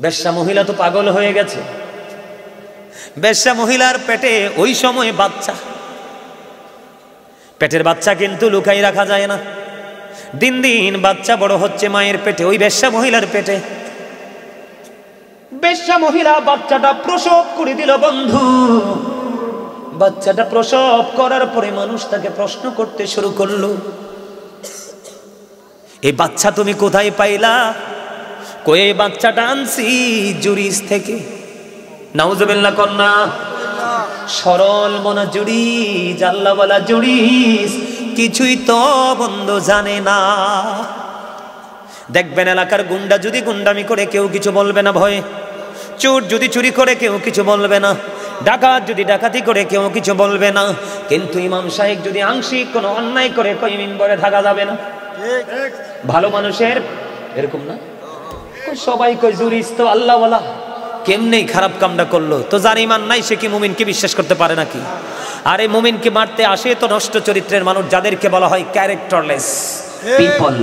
বেশ্যা মহিলা তো পাগল হয়ে গেছে। বেশ্যা মহিলার পেটে ওই সময় বাচ্চা, পেটের বাচ্চা কিন্তু লুকাই রাখা যায় না। দিন দিন বাচ্চা বড় হচ্ছে মায়ের পেটে, ওই বেশ্যা মহিলার পেটে। বেশ্যা মহিলা বাচ্চাটা প্রসব করে দিল বন্ধু। বাচ্চাটা প্রসব করার পরে মানুষ তাকে প্রশ্ন করতে শুরু করলো, এই বাচ্চা তুমি কোথায় পাইলা? কই এই বাচ্চাটা আনছি জুরিস থেকে। নাউজুবিল্লাহ কন্যা। সরল মনা জুরিস, আল্লাহওয়ালা জুরিস কিছুই তো বন্ধু জানে না। দেখবেন এলাকার গুন্ডা যদি গুন্ডামি করে কেউ কিছু বলবে না ভয়ে, চোর যদি চুরি করে কেউ কিছু বলবে না, ডাকাত যদি ডাকাতি করে কেউ কিছু বলবে না। কিন্তু ইমাম সাহেব যদি আংশিক কোনো অন্যায় করে কই মিম্বরে থাকা যাবে না। ভালো মানুষের এরকম না, সবাই কই জুরিস তো আল্লাহওয়ালা, কেমনেই খারাপ কামটা করলো, তো যার ইমান নাই সে কি মুমিনকে বিশ্বাস করতে পারে নাকি? আর এই মুমিনকে মারতে আসে তো নষ্ট চরিত্রের মানুষ, যাদেরকে বলা হয় ক্যারেক্টারলেস পিপল।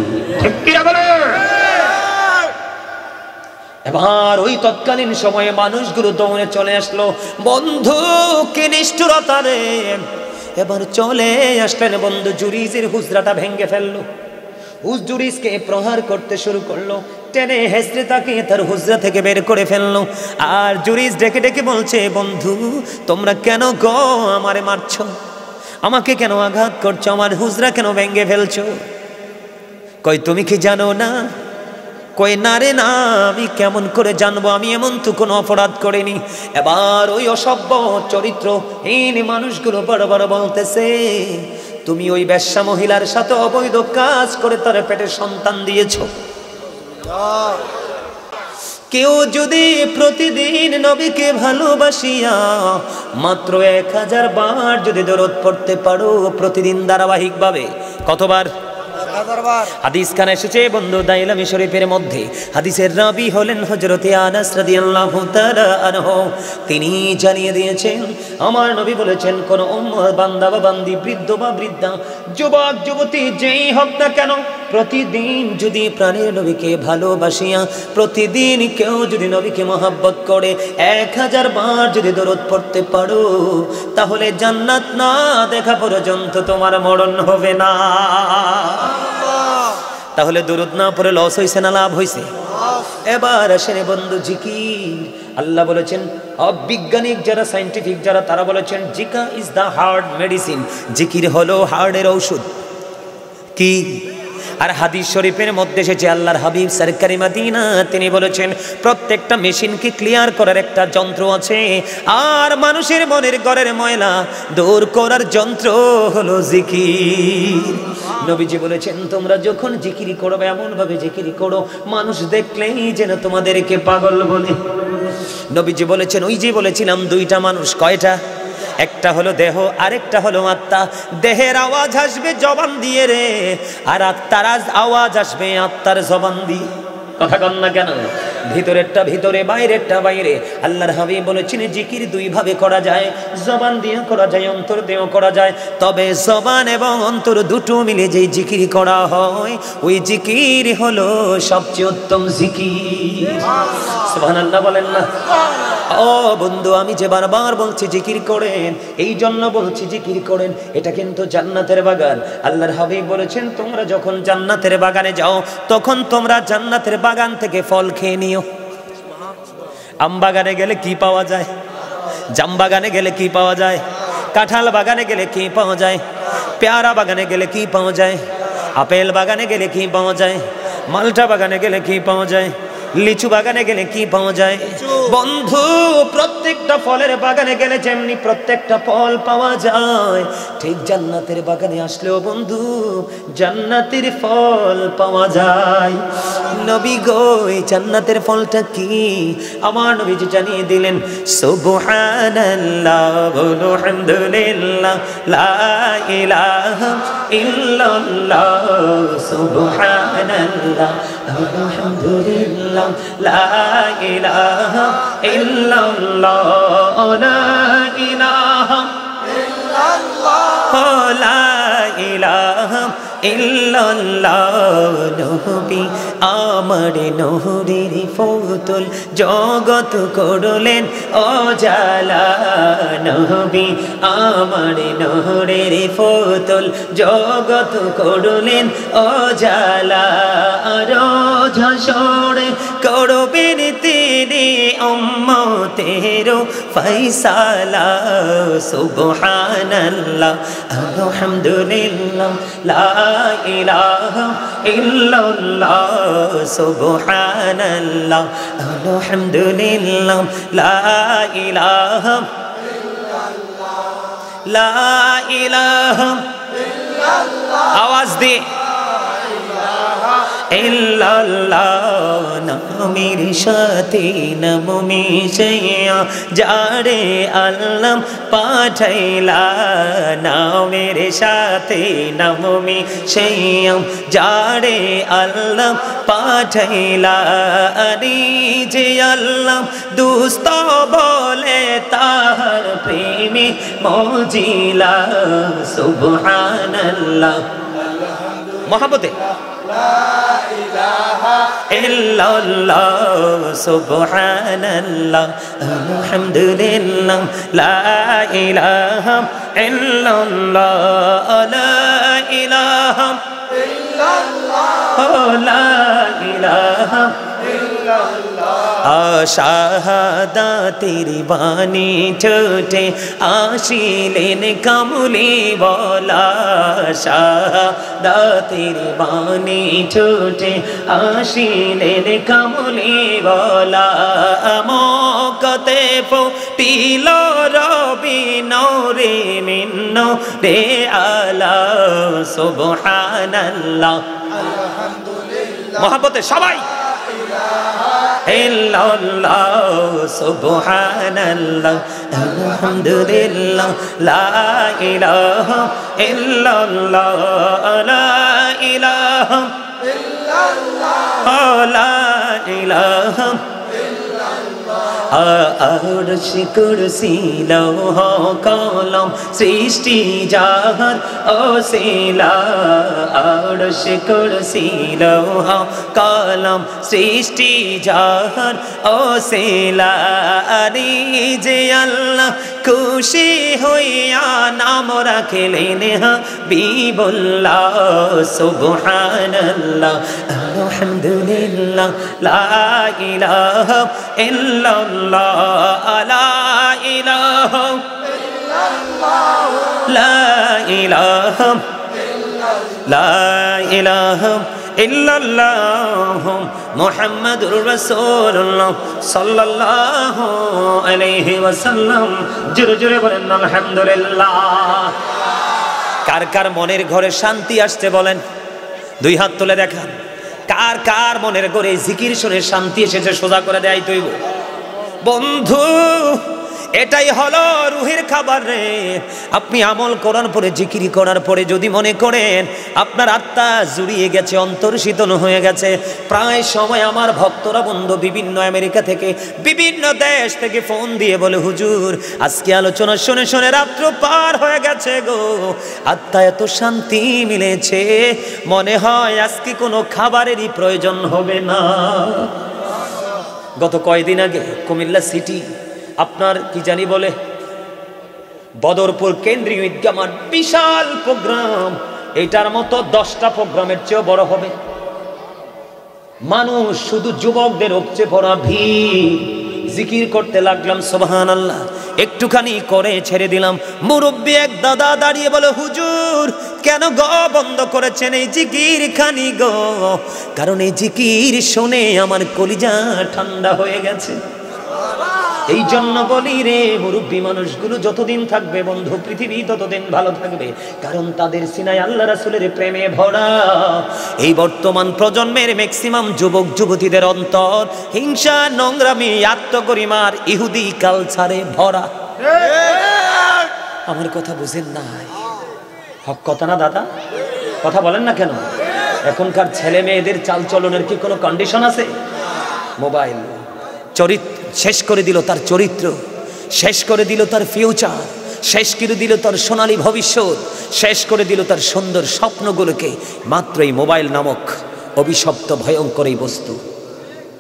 এবার ওই তৎকালীন সময়ে মানুষগুলো দৌড়ে চলে আসলো, বন্ধু কি নিষ্ঠুরতা রে। এবার চলে আসলেন বন্ধু, জুরিজের হুজরাটা ভেঙে ফেললো। জুরিজকে প্রহার করতে শুরু করলো, টেনে হেসড়ে তাকে তার হুজরা থেকে বের করে ফেললো। আর জুরিজ ডেকে ডেকে বলছে, বন্ধু তোমরা কেন গো আমারে মারছো, আমাকে কেন আঘাত করছো, আমার হুজরা কেন ভেঙে ফেলছো? কই তুমি কি জানো না? কই না রে না, আমি কেমন করে জানবো, আমি এমন তো কোনো অপরাধ করিনি। এবার ওই অসভ্য চরিত্রহীন মানুষগুলো বড় বড় বলতেছে, তুমি ওই বেশ্যা মহিলার সাথে অবৈধ কাজ করে তার পেটে সন্তান দিয়েছো। কেউ যদি প্রতিদিন নবীকে ভালোবাসিয়া মাত্র 1000 বার যদি দরুদ পড়তে পারো প্রতিদিন ধারাবাহিকভাবে, কতবার? হাদিস খানে এসেছে বন্ধু দাইলামি শরীফের মধ্যে। হাদিসের রাবি হলেন হযরতে আনাস রাদিয়াল্লাহু তাআলা আনহু। তিনি জানিয়ে দিয়েছেন, আমার নবী বলেছেন, কোন উম্মত বান্দা বা বান্দি, বৃদ্ধ বা বৃদ্ধা, যুবক যুবতী যেই হোক না কেন, প্রতিদিন যদি প্রাণের নবীকে ভালোবাসিয়া প্রতিদিন কেউ যদি নবীকে মহব্বত করে 1000 বার যদি দরুদ পড়তে পারো, তাহলে জান্নাত না দেখা পর্যন্ত তোমার মরণ হবে না। তাহলে দরুদ না পড়ে লস হইছে না লাভ হইছে? এবার আসেন বন্ধু জিকির। আল্লাহ বলেছেন, অবিজ্ঞানিক যারা, সায়েন্টিফিক যারা, তারা বলেছেন Zika is the heart medicine, জিকির হলো হার্টের ঔষধ। কি? আর হাদিস শরীফের মধ্যে এসেছে, আল্লাহর হাবিব সরকারি মদিনা তিনি বলেছেন, প্রত্যেকটা মেশিনকে ক্লিয়ার করার একটা যন্ত্র আছে, আর মানুষের মনের ঘরের ময়লা দূর করার যন্ত্র হলো জিকির। নবীজি বলেছেন, তোমরা যখন জিকির করবে এমন ভাবে জিকির করো মানুষ দেখলেই যেন তোমাদেরকে পাগল বলে। নবীজি বলেছেন, ওই যে বলেছিলাম দুইটা মানুষ, কয়টা? একটা হলো দেহ, আরেকটা হলো আত্মা। দেহের আওয়াজ আসবে জবান দিয়ে রে, আর আত্মার আওয়াজ আসবে আত্মার জবান দিয়ে। কথা কন না কেন? ভিতরেরটা ভিতরে, বাইরেরটা বাইরে। আল্লাহর হাবিব বলেছেন, জিকির দুই ভাবে করা যায়, জবান দিয়ে করা যায়, অন্তর দিয়েও করা যায়। তবে জবান এবং অন্তর দুটো মিলে যেই জিকির করা হয়, ওই জিকির হলো সবচেয়ে উত্তম জিকির। সুবহানাল্লাহ বলেন না? ও বন্ধু, আমি যে বারবার বলছি জিকির করেন, এই জন্য বলছি জিকির করেন, এটা কিন্তু জান্নাতের বাগান। আল্লাহর হাবিব বলেছেন, তোমরা যখন জান্নাতের বাগানে যাও তখন তোমরা জান্নাতের বাগান থেকে ফল খেয়ে নিও। আম বাগানে গেলে কি পাওয়া যায়? জাম বাগানে গেলে কি পাওয়া যায়? কাঁঠাল বাগানে গেলে কি পাওয়া যায়? পেয়ারা বাগানে গেলে কি পাওয়া যায়? আপেল বাগানে গেলে কি পাওয়া যায়? মালটা বাগানে গেলে কি পাওয়া যায়? লিচু বাগানে গেলে কি পাওয়া যায়? বন্ধু, প্রত্যেকটা ফলের বাগানে গেলে যেমনি প্রত্যেকটা ফল পাওয়া যায়, ঠিক জান্নাতের বাগানে আসলেও বন্ধু জান্নাতের ফল পাওয়া যায়। নবী গো, এই জান্নাতের ফলটা কি? আমার নবীজি জানিয়ে দিলেন, সুবহানাল্লাহ ওয়া আলহামদুলিল্লাহ লা ইলাহা ইল্লাল্লাহ, সুবহানাল্লাহ ওয়া আলহামদুলিল্লাহ লা ইলাহা ইল্লাল্লাহ, লা ইলাহা ইল্লাল্লাহ, লা ইলাহা ইল্লাল্লাহ নবী আমার নূরের ফুতুল জগৎ করলেন উজালা নবী আমার নূরের ফুতুল জগৎ করলেন উজালা রোজ হাসরে করবেন তিনি উম্মতের ফয়সালা সুবহানাল্লাহ আলহামদুলিল্লাহ লা ইলাহা ইল্লাল্লাহ সুবহানাল্লাহ আলহামদুলিল্লাহ লা ইলাহা ইল্লাল্লাহ লা ইলাহা ইল্লাল্লাহ আওয়াজ দিয়ে ইল্লাল্লাহ নামের সাথে নাম মিশাইয়া যারে আল্লাহ পাঠাইলা নামের সাথে নাম মিশাইয়া যারে আল্লাহ পাঠাইলা আরে যে আল্লাহ দুস্ত বলে তার প্রেমে মজিলা সুবহানাল্লাহ মহব্বতে লা ইলাহা ইল্লাল্লাহ সুবহানাল্লাহ আলহামদুলিল্লাহ লা ইলাহা ইল্লাল্লাহ লা ইলাহা ইল্লাল্লাহ লা ইলাহা শাহাদাতের বাণী ঠোঁটে আসিলেন কামলি বলা শাহাদাতের বাণী ঠোঁটে আসিলেন কামলি বলা মকতে ফুটিল রবি নূরে মিন নূরে আলা সুবহানাল্লাহ আলহামদুলিল্লাহ মহব্বতে সবাই ইল্লাল্লাহ সুবহানাল্লাহ আলহামদুলিল্লাহ লা ইলাহা ইল্লাল্লাহ লা ইলাহা ইল্লাল্লাহ লা ইলাহা আরশ কুরসি লৌহ কলম সৃষ্টি জাহান ওসিলা আরশ কুরসি লৌহ কলম সৃষ্টি জাহান ওসিলা আরে যে আল্লাহ খুশি হইয়া নাম রাখলেন হাবিবুল্লাহ সুবহানাল্লাহ আলহামদুলিল্লাহ লা ইলাহা ইল্লাল্লাহ লা ইলাহা ইল্লাল্লাহ লা ইলাহা লা ইলাহা ইল্লাল্লাহ মুহাম্মাদুর রাসূলুল্লাহ সাল্লাল্লাহু আলাইহি ওয়াসাল্লাম জোরে জোরে বলেন আলহামদুলিল্লাহ কার কার মনের ঘরে শান্তি আসছে বলেন দুই হাত তুলে দেখান কার কার মনের ঘরে জিকির শুনে শান্তি এসেছে সোজা করে দেয় তৈব বন্ধু এটাই হলো রুহের খাবার রে আপনি আমল করার পরে জিকির করার পরে যদি মনে করেন আপনার আত্মা জুড়িয়ে গেছে অন্তর শীতল হয়ে গেছে প্রায় সময় আমার ভক্তরা বন্ধু বিভিন্ন আমেরিকা থেকে বিভিন্ন দেশ থেকে ফোন দিয়ে বলে হুজুর আজকে আলোচনা শুনে শুনে রাত্র পার হয়ে গেছে গো আত্মা এত শান্তি মিলেছে মনে হয় আজকে কোনো খাবারেরই প্রয়োজন হবে না গত কয়েকদিন আগে কুমিল্লা সিটি আপনার কি জানি বলে বদরপুর কেন্দ্রীয় ঈদগাহ মাঠ বিশাল প্রোগ্রাম এটার মতো 10টা প্রোগ্রামের চেয়েও বড় হবে মানুষ শুধু যুবকদের উপচে পড়া ভিড় জিকির করতে লাগলাম সুবহানাল্লাহ একটুখানি করে ছেড়ে দিলাম মুরব্বী এক দাদা দাঁড়িয়ে বলে হুজুর কেন গো বন্ধ করেছেন এই জিকির খানি গো কারণ এই জিকির শুনে আমার কলিজা ঠান্ডা হয়ে গেছে এই জন্য বলি রে মুরব্বী মানুষগুলো যতদিন থাকবে বন্ধু পৃথিবী ততদিন ভালো থাকবে কারণ তাদের সিনায় আল্লাহ রাসূলের প্রেমে ভরা এই বর্তমান প্রজন্মের ম্যাক্সিমাম যুবক যুবতীদের অন্তর হিংসা নোংরামি আত্মগরিমার ইহুদি কালচারে ভরা আমার কথা বুঝেন না হক কথা না দাদা কথা বলেন না কেন এখনকার ছেলে মেয়েদের চালচলনের কি কোনো কন্ডিশন আছে মোবাইল চরিত্র শেষ করে দিল তার চরিত্র শেষ করে দিল তার ফিউচার শেষ করে দিল তার সোনালী ভবিষ্যৎ, শেষ করে দিল তার সুন্দর স্বপ্নগুলোকে মাত্র এই মোবাইল নামক অভিশপ্ত ভয়ঙ্কর এই বস্তু।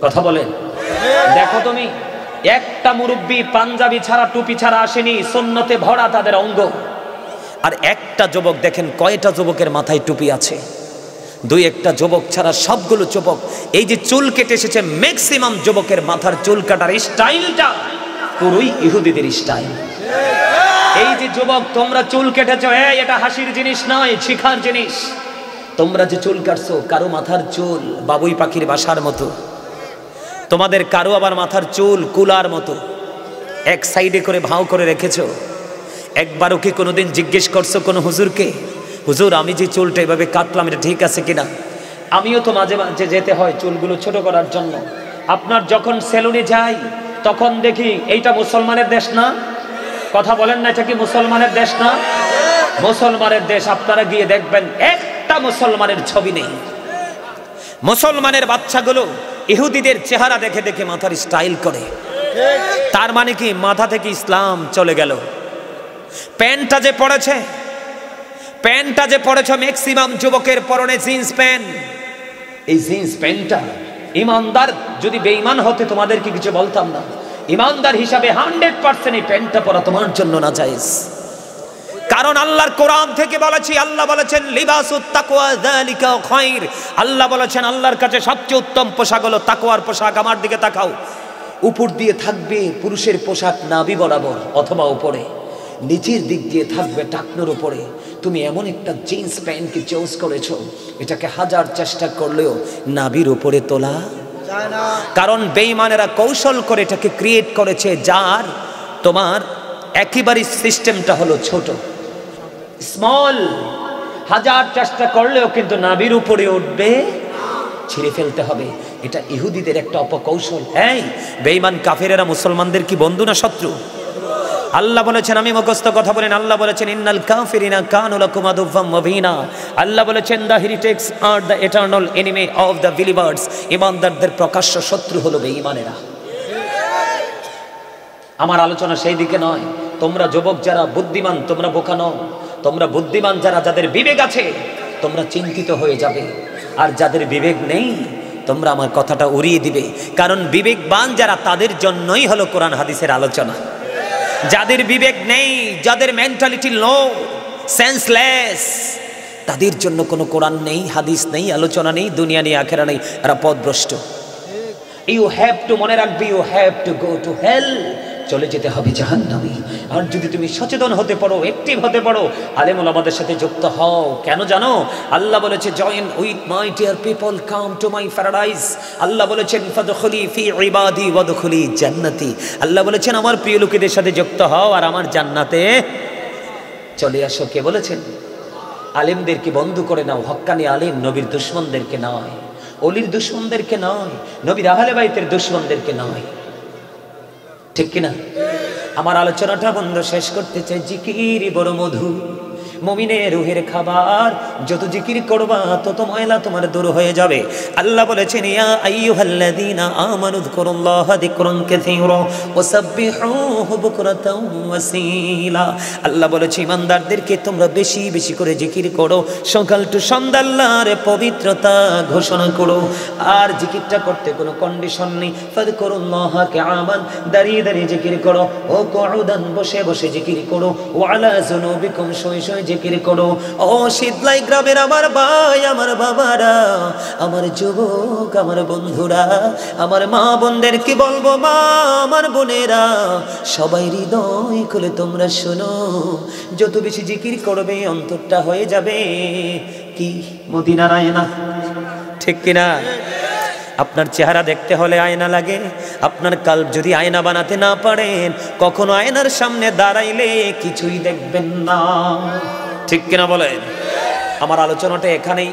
কথা বলেন। দেখো তুমি, একটা মুরব্বী পাঞ্জাবি ছাড়া টুপি ছাড়া আসেনি, সুন্নতে ভরা তাদের অঙ্গ। আর একটা যুবক দেখেন কয়টা যুবকের মাথায় টুপি আছে? দুই একটা যুবক ছাড়া সবগুলো যুবক এই যে চুল কেটে এসেছে, ম্যাক্সিমাম যুবকের মাথার চুল কাটার স্টাইলটা পুরোই ইহুদিদের স্টাইল। এই যে যুবক তোমরা চুল কেটেছো, এটা হাসির জিনিস নয়, শিখার জিনিস। তোমরা যে চুল কাটছো, কারো মাথার চুল বাবুই পাখির বাসার মতো, তোমাদের কারো আবার মাথার চুল কুলার মতো এক সাইডে করে ভাও করে রেখেছো। একবারও কি কোনোদিন জিজ্ঞেস করছো কোনো হুজুরকে, হুজুর আমি যে চুলটা এভাবে কাটলাম এটা ঠিক আছে কিনা? আমিও তো মাঝে মাঝে যেতে হয় চুলগুলো ছোট করার জন্য। আপনার যখন সেলুনে যাই তখন দেখি এইটা মুসলমানের দেশ না? কথা বলেন না, এটা কি মুসলমানের দেশ না? মুসলমানের দেশ। আপনারা গিয়ে দেখবেন একটা মুসলমানের ছবি নেই। মুসলমানের বাচ্চাগুলো ইহুদিদের চেহারা দেখে দেখে মাথার স্টাইল করে। তার মানে কি মাথা থেকে ইসলাম চলে গেল। প্যান্টটা যে পড়েছ ম্যাক্সিমাম যুবকের পরনে জিন্স প্যান্ট। এই জিন্স প্যান্টটা ইমানদার যদি বেঈমান হতে তোমাদেরকে কিছু বলতাম না। ইমানদার হিসাবে 100% এই প্যান্টটা পরা তোমার জন্য নাজায়েজ। কারণ আল্লাহর কোরআন থেকে বলেছি, আল্লাহ বলেছেন লিবাসুত তাকওয়া যালিকা খায়র। আল্লাহ বলেছেন আল্লাহর কাছে সবচেয়ে উত্তম পোশাক হলো তাকওয়ার পোশাক। আমার দিকে তাকাও, উপর দিয়ে থাকবে পুরুষের পোশাক নাভি বরাবর অথবা উপরে, নিচের দিক দিয়ে থাকবে টাকনোর উপরে। তুমি এমন একটা জিন্স প্যান্টকে চুজ করেছো, এটাকে হাজার চেষ্টা করলেও নাভির উপরে তোলা যায় না। কারণ বেঈমানেরা কৌশল করে এটাকে ক্রিয়েট করেছে, যার তোমার একেবারে সিস্টেমটা হলো ছোট, স্মল। হাজার চেষ্টা করলেও কিন্তু নাভির উপরে উঠবে, ছিঁড়ে ফেলতে হবে। এটা ইহুদিদের একটা অপকৌশল। হ্যাঁ, বেঈমান কাফেরেরা মুসলমানদের কি বন্ধু না শত্রু? আল্লাহ বলেছেন, আমি মুখস্থ কথা বলেন, আল্লাহ বলেছেন ইন্নাল কাফিরিনা কানু লাকুম আদুওয়াম মুবিনা। আল্লাহ বলেছেন the heretics are the eternal enemy of the believers. ইমানদারদের প্রকাশ্য শত্রু হলো বেঈমানেরা। আমার আলোচনা সেই দিকে নয়। তোমরা যুবক যারা বুদ্ধিমান, তোমরা বোকা নও। তোমরা বুদ্ধিমান যারা, যাদের বিবেক আছে, তোমরা চিন্তিত হয়ে যাবে। আর যাদের বিবেক নেই, তোমরা আমার কথাটা উড়িয়ে দিবে। কারণ বিবেকবান যারা, তাদের জন্যই হলো কোরআন হাদিসের আলোচনা। যাদের বিবেক নেই, যাদের মেন্টালিটি লো, সেন্সলেস, তাদের জন্য কোনো কোরআন নেই, হাদিস নেই, আলোচনা নেই, দুনিয়া নেই, আখেরা নেই, এরা পথভ্রষ্ট। ইউ হ্যাভ টু, মনে রাখবে, you have to go to hell. চলে যেতে হবে জাহান্নামে। আর যদি তুমি সচেতন হতে পারো, অ্যাক্টিভ হতে পারো, আলেম ওলামাদের সাথে যুক্ত হও। কেন জানো? আল্লাহ বলেছে join with my dear people, come to my paradise. আল্লাহ বলেছেন ফাদখুলি ফি ইবাদি ওয়াদখুলি জান্নাতি। আল্লাহ বলেছেন আমার প্রিয় লোকেদের সাথে যুক্ত হও আর আমার জান্নাতে চলে আসো। কে বলেছেন? আলেমদেরকে বন্ধু করে নাও। হক্কানি আলেম নবীর দুশমনদেরকে নয়, অলির দুশমনদেরকে নয়, নবীর আহলে বাইতের দুশমনদেরকে নয়। ঠিক কিনা? আমার আলোচনাটা বন্ধ শেষ করতে চাই। জিকির বড় মধু, মুমিনের রুহের খাবার। যত জিকির করবা তত ময়লা তোমার দূর হয়ে যাবে। আল্লাহ বলেছেন ইয়া আইয়ুহাল্লাযীনা আমানু যিকুরুল্লাহা যিকরান কাসীরা ওয়াসাব্বিহুহু বুকরাতাও ওয়াসীলা। আল্লাহ বলেছে ইমানদারদেরকে তোমরা বেশি বেশি করে জিকির করো, সকাল টু সন্ধ্যা আল্লাহর পবিত্রতা ঘোষণা করো। আর জিকিরটা করতে কোনো কন্ডিশন নেই। ফাযকুরুল্লাহা কিয়ামান, দাঁড়িয়ে দাঁড়িয়ে জিকির করো, ও কুউদান, বসে বসে জিকির করো, ওয়া আলা যুনুবিকুম, শুয়ে শুয়ে জিকির করো। ও শীতলাই গ্রামের আমার ভাই, আমার বাবারা, আমার যুবক, আমার বন্ধুরা, আমার মা বোনদের কি বলবো, মা আমার বোনেরা, সবাই হৃদয় খুলে তোমরা শোনো। যত বেশি জিকির করবে অন্তরটা হয়ে যাবে কি মদিনার আয়না। ঠিক কিনা? আপনার চেহারা দেখতে হলে আয়না লাগে। আপনার কাল্ব যদি আয়না বানাতে না পারেন, কখনো আয়নার সামনে দাঁড়াইলে কিছুই দেখবেন না। ঠিক কিনা বলেন? আমার আলোচনাটা এখানেই,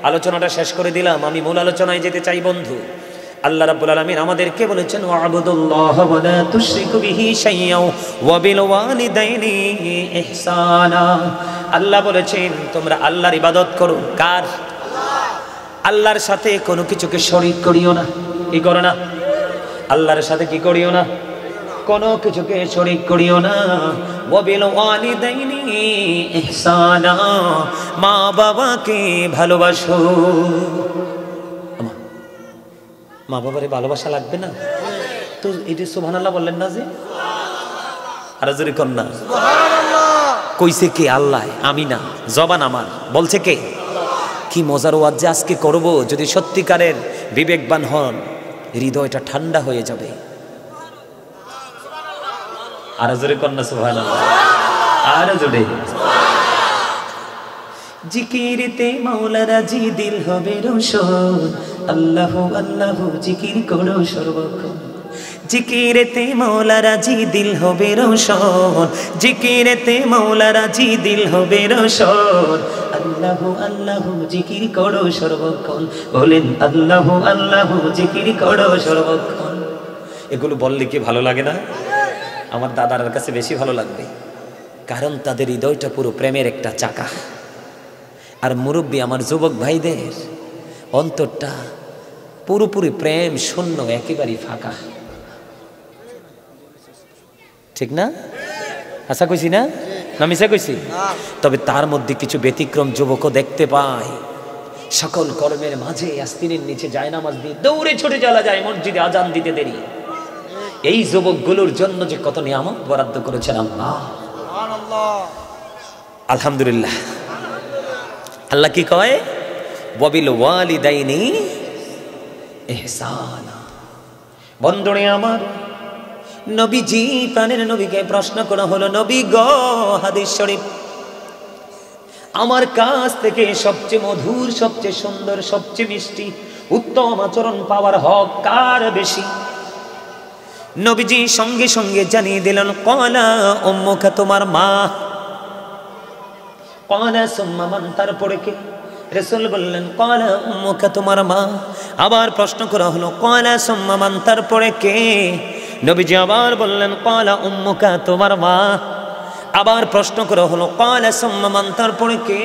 আলোচনাটা শেষ করে দিলাম। আমি মূল আলোচনায় যেতে চাই বন্ধু। আল্লাহ রাব্বুল আলামিন আমাদেরকে বলেছেন ওয়াবুদুল্লাহ ওয়া লা তুশরিকু বিহি শাইয়্যা ওয়া বিল ওয়ালিদাইনি ইহসানা। আল্লাহ বলেছেন তোমরা আল্লাহর ইবাদত করো। কার? আল্লাহর সাথে কোনো কিছুকে শরীক করিও না। কি করো না? আল্লাহর সাথে কি করিও না? কোনো কিছুকে শরীক করিও না। ওয়া বিল ওয়ালিদাইনি ইহসানা, মা বাবাকে ভালোবাসো। মা বাবারে ভালোবাসা লাগবে না তো? এটা সুবহানাল্লাহ বললেন না যে? আর জোরে কোন না সুবহানাল্লাহ। কইছে কে? আল্লাহ, আমি না, জবান আমার, বলছে কে? কি মজার ওয়াজ যে আজকে করব। যদি সত্যিকারের বিবেকবান হন, হৃদয়টা ঠান্ডা হয়ে যাবে। আর জোরে কোন না সুবহানাল্লাহ। আর জোরে। জিকিরতে মাওলা রাজি, দিল হবে রোশন, আল্লাহ আল্লাহ জিকির করো সর্বক্ষণ। জিকিরেতে মাওলা রাজি, দিল হবে রোশন, জিকিরেতে মাওলা রাজি, দিল হবে রোশন, আল্লাহ আল্লাহ জিকির করো সর্বক্ষণ। বলেন আল্লাহ আল্লাহ জিকির করো সর্বক্ষণ। এগুলো বললে কি ভালো লাগে না? আমার দাদার কাছে বেশি ভালো লাগবে, কারণ তাদের হৃদয়টা পুরো প্রেমের একটা চাকা। আর মুরব্বী আমার যুবক ভাইদের অন্তরটা পুরোপুরি প্রেম শূন্য, একেবারেই ফাঁকা। ঠিক না? আশা কইছি না? না মিশা কইছি? তবে তার মধ্যে কিছু ব্যতিক্রম যুবকও দেখতে পায়। সকল কর্মের মাঝে আস্তিনের নিচে জায়নামাজ দিয়ে দৌড়ে ছুটে চলা যায় মসজিদে আজান দিতে দেরি। এই যুবকগুলোর জন্য যে কত নিয়ামত বরাদ্দ করেছেন আল্লাহ, আলহামদুলিল্লাহ। আল্লাহ কি কয়? ওয়াবিল ওয়ালিদাইনি ইহসানা। বন্ধুরে আমার, নবীজি প্রাণের নবীকে প্রশ্ন করা হলো, নবী গো, হাদিস শরীফ, আমার কাছ থেকে সবচেয়ে মধুর, সবচেয়ে সুন্দর, সবচেয়ে মিষ্টি, উত্তম আচরণ পাওয়ার হক কার বেশি? নবীজি সঙ্গে সঙ্গে জানিয়ে দিলেন, ক্বালা উম্মুকা, তোমার মা। ক্বালা সুম্মা মান, তারপরে কে? রাসূল বললেন, ক্বালা উম্মুকা, তোমার মা। আবার প্রশ্ন করা হলো, ক্বালা সুম্মা মান, তারপরে কে? নবীজি আবার বললেন, ক্বালা উম্মুকা, তোমার মা। আবার প্রশ্ন করা হলো, ক্বালা সুম্মা মান, তারপরে কে?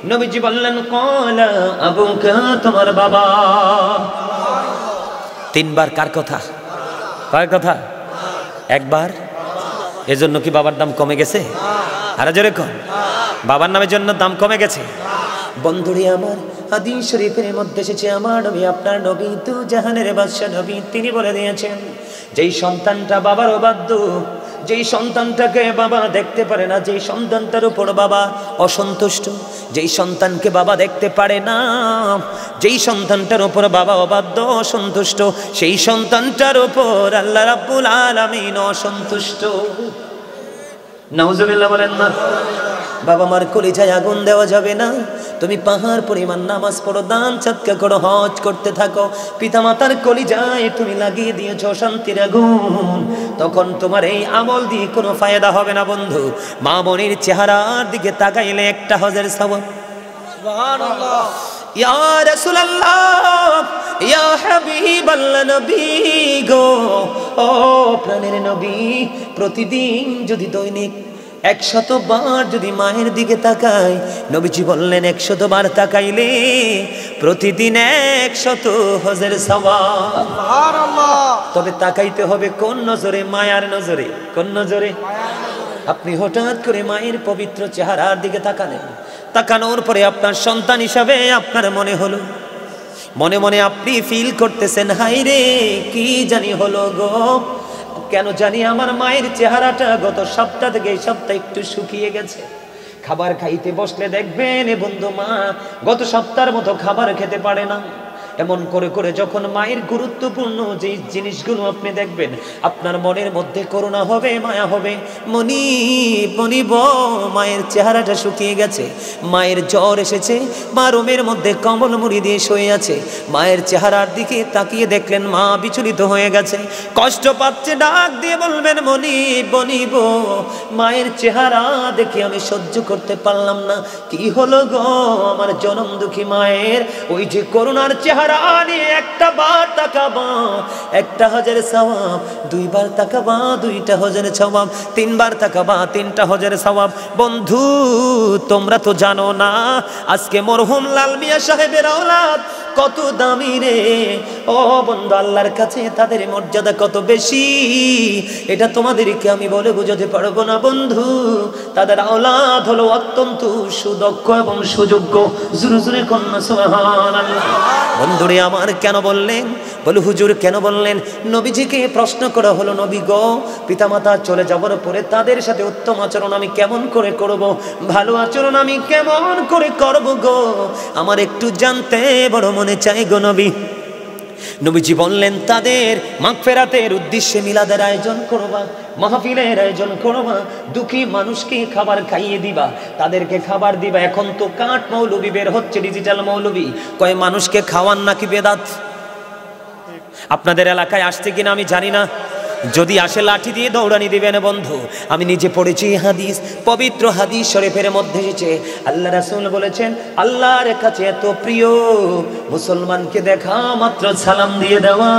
নবীজি বললেন, ক্বালা আবুকা, তোমার বাবা। তিনবার কার কথা? কার কথা? একবার। এজন্য কি বাবার দাম কমে গেছে? আর জোরে কোন, বাবার নামের জন্য দাম কমে গেছে? বন্ধুরে আমার, হাদিস শরীফের মধ্যে এসেছে, আমার নবী, আপনার নবী, দু জাহানের বাদশা নবী, তিনি বলে দিয়েছেন, যেই সন্তানটা বাবার অবাধ্য, যেই সন্তানটাকে বাবা দেখতে পারে না, যেই সন্তানটার উপর বাবা অসন্তুষ্ট, যেই সন্তানকে বাবা দেখতে পারে না, যেই সন্তানটার উপর বাবা অবাধ্য, অসন্তুষ্ট, সেই সন্তানটার উপর আল্লাহ রাব্বুল আলামিন অসন্তুষ্ট। নাউজুবিল্লাহ বলেন না। বাবা মার কলিজায় আগুন দেওয়া যাবে না। তুমি পাহাড় পরিমাণ নামাজ পড়ো, দান সদকা করো, হজ করতে থাকো, পিতামাতার কলিজায় তুমি লাগিয়ে দিয়েছ শান্তির আগুন, তখন তোমার এই আমল দিয়ে কোনো ফায়দা হবে না বন্ধু। মা বোনের চেহারার দিকে তাকাইলে একটা হজের সওয়াব। সুবহানাল্লাহ। ইয়া রাসূলুল্লাহ, ইয়া হাবিবাল্লাহ, নবী গো, ও প্রাণের নবী, প্রতিদিন যদি দৈনিক 100 বার যদি মায়ের দিকে তাকাই, নবীজি বললেন 100 বার তাকাইলে প্রতিদিন 100 হজের সওয়াব। সুবহানাল্লাহ। তবে তাকাইতে হবে কোন নজরে? মায়ার নজরে। কোন নজরে? আপনি হঠাৎ করে মায়ের পবিত্র চেহারার দিকে তাকালেন, তাকানোর পরে আপনার সন্তান হিসাবে আপনার মনে হলো, মনে মনে আপনি ফিল করতেছেন, হাই রে কি জানি হলো গো, কেন জানি আমার মায়ের চেহারাটা গত সপ্তাহ থেকে এই সপ্তাহে একটু শুকিয়ে গেছে। খাবার খাইতে বসলে দেখবেন এ বন্ধু, মা গত সপ্তাহের মতো খাবার খেতে পারে না। এমন করে করে যখন মায়ের গুরুত্বপূর্ণ যে জিনিসগুলো আপনি দেখবেন, আপনার মনের মধ্যে করুণা হবে, মায়া হবে। মনিব, মায়ের চেহারাটা শুকিয়ে গেছে, মায়ের জ্বর এসেছে, মা রুমের মধ্যে কম্বল মুড়ি দিয়ে শুয়ে আছে, মায়ের চেহারার দিকে তাকিয়ে দেখলেন মা বিচলিত হয়ে গেছে, কষ্ট পাচ্ছে, ডাক দিয়ে বলবেন, মনিব, মায়ের চেহারা দেখে আমি সহ্য করতে পারলাম না, কি হলো গো আমার জনম দুঃখী মায়ের? ওই যে করুণার চেহারা নিয়ে একটা বার তাকাবা 1টা হজের সওয়াব, 2 বার তাকাবা 2টা হজের সওয়াব, 3 বার তাকাবা 3টা হজের সওয়াব। বন্ধু তোমরা তো জানো না, আজকে মরহুম লাল মিয়া সাহেবের আওলাদ কত দামি রে। ও বন্ধু, আল্লাহর কাছে তাদের মর্যাদা কত বেশি, এটা তোমাদেরকে আমি বলে বোঝাতে পারবো না বন্ধু। তাদের আওলাদ হলো অত্যন্ত সুদক্ষ এবং সুযোগ্য। জোরে জোরে কন্যা সুবহানাল্লাহ। বন্ধুরে আমার, কেন বললেন? বলে হুজুর কেন বললেন? নবীজিকে প্রশ্ন করা হলো, নবী গো, পিতামাতা চলে যাওয়ার পরে তাদের সাথে উত্তম আচরণ আমি কেমন করে করব, ভালো আচরণ আমি কেমন করে করব গো, আমার একটু জানতে বড় মনে চাই গো নবী। নবীজি বললেন, তাদের মাগফিরাতের উদ্দেশ্যে মিলাদের আয়োজন করবা, মাহফিলের আয়োজন করবা, দুঃখী মানুষকে খাবার খাইয়ে দিবা, তাদেরকে খাবার দিবা। এখন তো কাঠ মৌলবি বের হচ্ছে, ডিজিটাল মৌলবি, কয় মানুষকে খাওয়ান নাকি বেদাত। আপনাদের এলাকায় আসছে কিনা আমি জানি না, যদি আসে লাঠি দিয়ে দৌড়ানি দিবেন বন্ধু। আমি নিজে পড়েছি হাদিস, পবিত্র হাদিস শরীফের মধ্যে এসেছে আল্লাহ রাসূল বলেছেন, আল্লাহর কাছে এত প্রিয় মুসলমানকে দেখা মাত্র সালাম দিয়ে দেওয়া,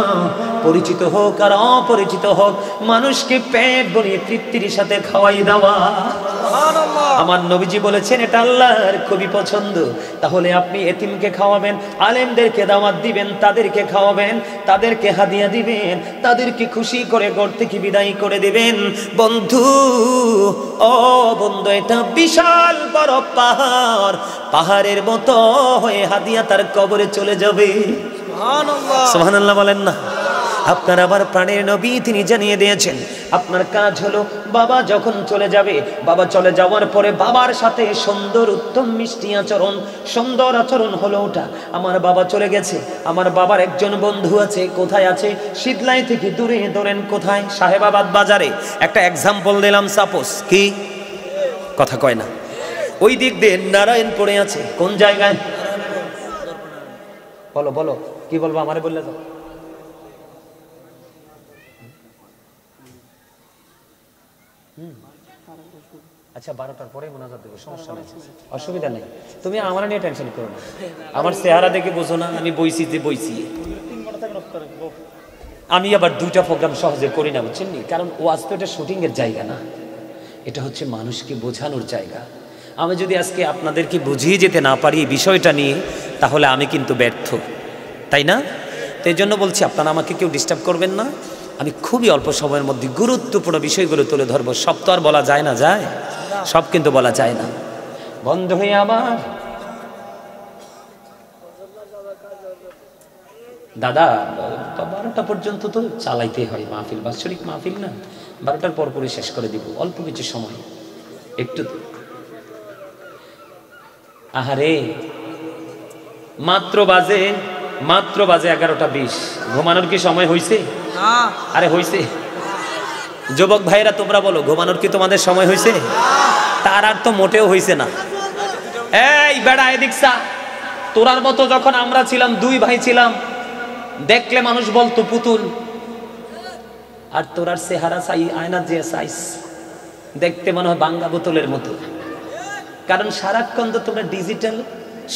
পরিচিত হোক আর অপরিচিত হোক, মানুষকে পেট ভরিয়ে তৃপ্তির সাথে খাওয়াই দেওয়া। আমার নবীজি বলেছেন এটা আল্লাহর খুবই পছন্দ। তাহলে আপনি এতিমকে খাওয়াবেন, আলেমদেরকে দাওয়াত দিবেন, তাদেরকে খাওয়াবেন, তাদেরকে হাদিয়া দিবেন, তাদেরকে খুশি করে ঘর থেকে বিদায় করে দিবেন। বন্ধু, ও বন্ধু, এটা বিশাল বড় পাহাড়, পাহাড়ের মতো হয়ে হাদিয়া তার কবরে চলে যাবে। সুবহানাল্লাহ, সুবহানাল্লাহ বলেন না। আপনার আবার প্রাণের নবী তিনি জানিয়ে দিয়েছেন, আপনার কাজ হলো বাবা যখন চলে যাবে, বাবা চলে যাওয়ার পরে বাবার সাথে সুন্দর উত্তম মিষ্টি আচরণ, সুন্দর আচরণ হলো ওটা। আমার বাবা চলে গেছে, আমার বাবার একজন বন্ধু আছে, কোথায় আছে? শীতলাই থেকে দূরে, ধরেন কোথায়? সাহেবাবাদ বাজারে। একটা এক্সাম্পল দিলাম, সাপোজ, কি কথা কয় না, ওই দিক দিয়ে নারায়ণপুরে আছে। কোন জায়গায়? বলো বলো, কি বলবো আমারে বললে তো। আচ্ছা, 12টার পরে মোনাজাত দেবো, সমস্যা নেই, অসুবিধা নেই। তুমি আমার নিয়ে টেনশন করো না, আমার চেহারা দেখে বোঝো না আমি বইছি যে বইছি। আমি আবার 2টা প্রোগ্রাম সহজে করি না, বুঝছেন নি? কারণ ওয়াজ তো এটা শুটিংয়ের জায়গা না, এটা হচ্ছে মানুষকে বোঝানোর জায়গা। আমি যদি আজকে আপনাদেরকে বুঝিয়ে যেতে না পারি এই বিষয়টা নিয়ে, তাহলে আমি কিন্তু ব্যর্থ, তাই না? তো এই জন্য বলছি, আপনারা আমাকে কেউ ডিস্টার্ব করবেন না। আমি খুবই অল্প সময়ের মধ্যে গুরুত্বপূর্ণ বিষয়গুলো তুলে ধরবো। সব তো আর বলা যায় না, যায় সব কিন্তু বলা যায় না। বন্ধু হয়ে আমার দাদা 12টা পর্যন্ত তো চালাইতে হয় মাহফিল, বাৎসরিক মাহফিল না, 12টার পর পরে শেষ করে দিব, অল্প কিছু সময় একটু। আহারে, মাত্র বাজে 11টা 20। ঘুমানোর কি সময় হয়েছে? আরে হয়েছে। যুবক ভাইরা তোমরা বলো, ঘুমানোর কি তোমাদের সময় হয়েছে? তার আর তো মোটেও হয়েছে না। এই বেড়া এদিক চা, তোরার মতো যখন আমরা ছিলাম, 2 ভাই ছিলাম, দেখলে মানুষ বলতো পুতুল। আর তোরার চেহারা চাই আয়নার যে সাইজ, দেখতে মনে হয় বাঙ্গা বোতলের মতো। কারণ সারাক্ষণ তো তোমরা ডিজিটাল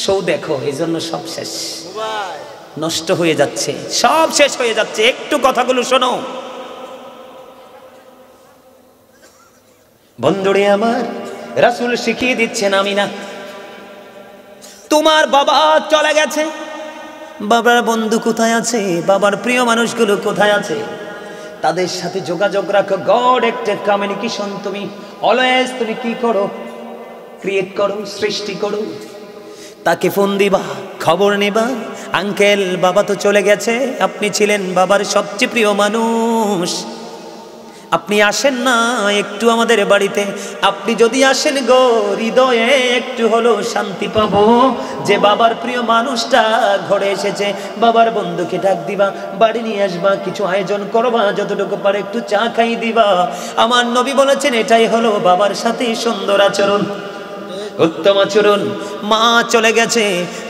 শো দেখো, এই জন্য সব শেষ, নষ্ট হয়ে যাচ্ছে, সব শেষ হয়ে যাচ্ছে। একটু কথাগুলো শোনো বন্ধুরে আমার, রাসূল শিখিয়ে দিচ্ছেন, আমি না, তোমার বাবা চলে গেছে, বাবার বন্ধু কোথায় আছে, বাবার প্রিয় মানুষগুলো কোথায় আছে, তাদের সাথে যোগাযোগ রাখো। গড একটা কমিউনিকেশন তুমি অলওয়েজ তুমি কি করো? ক্রিয়েট করো, সৃষ্টি করো। তাকে ফোন দিবা, খবর নেবা, আঙ্কেল বাবা তো চলে গেছে, আপনি ছিলেন বাবার সবচেয়ে প্রিয় মানুষ, আপনি আসেন না একটু আমাদের বাড়িতে? আপনি যদি আসেন গো, হৃদয়ে একটু হলো শান্তি পাবো যে বাবার প্রিয় মানুষটা ঘরে এসেছে। বাবার বন্ধুকে ডাক দিবা, বাড়ি নিয়ে আসবা, কিছু আয়োজন করবা, যতটুকু পারে একটু চা খাই দিবা। আমার নবী বলেছেন এটাই হলো বাবার সাথে সুন্দর আচরণ, উত্তম আচরণ। মা চলে গেছে,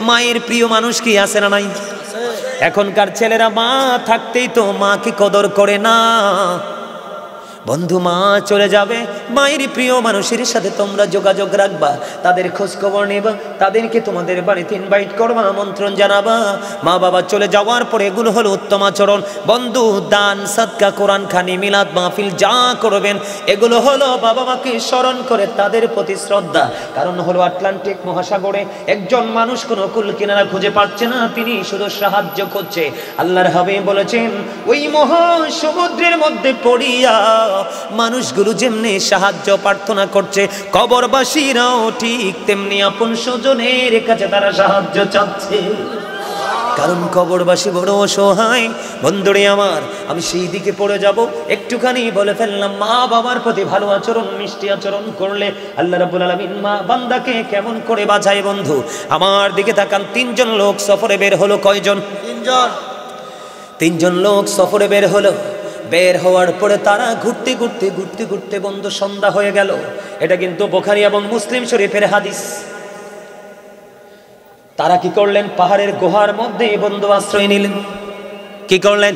মায়ের প্রিয় মানুষ কি আছে না নাই? এখনকার ছেলেরা মা থাকতেই তো মাকে কদর করে না। বন্ধু মা চলে যাবে, মায়ের প্রিয় মানুষের সাথে তোমরা যোগাযোগ রাখবা, তাদের খোঁজ খবর নেবা, তাদেরকে তোমাদের বাড়িতে ইনভাইট করবা, আমন্ত্রণ জানাবা। মা বাবা চলে যাওয়ার পরে এগুলো হলো উত্তম আচরণ। বন্ধু দান সাদকা, কোরআন খানি, মিলাদ মাহফিল যা করবেন এগুলো হলো বাবা মাকে স্মরণ করে তাদের প্রতি শ্রদ্ধা। কারণ হলো আটলান্টিক মহাসাগরে একজন মানুষ কোনো কুল কিনারা খুঁজে পাচ্ছে না, তিনি শুধু সাহায্য করছে। আল্লাহর হাবিব বলেছেন ওই মহাসমুদ্রের মধ্যে পড়িয়া মানুষগুলো যেমনি সাহায্য প্রার্থনা করছে, কবরবাসীরাও ঠিক তেমনি আপন স্বজনের কাছে তারা সাহায্য চাচ্ছে। কারণ কবরবাসী বড় অসহায়। বন্ধুরে আমার, আমি সেই দিকে পড়ে যাব, একটুখানি বলে ফেললাম মা বাবার প্রতি ভালো আচরণ, মিষ্টি আচরণ করলে আল্লাহ রাব্বুল আলামিন মা বান্দাকে কেমন করে বাঁচায়। বন্ধু আমার দিকে তাকান, তিনজন লোক সফরে বের হলো। কয়জন? তিনজন লোক সফরে বের হলো। বের হওয়ার পরে তারা ঘুরতে ঘুরতে ঘুরতে ঘুরতে বন্ধু সন্ধ্যা হয়ে গেল। এটা কিন্তু বুখারী এবং মুসলিম শরীফের হাদিস। তারা কি করলেন? পাহাড়ের গুহার মধ্যে বন্ধু আশ্রয় নিলেন। কি করলেন?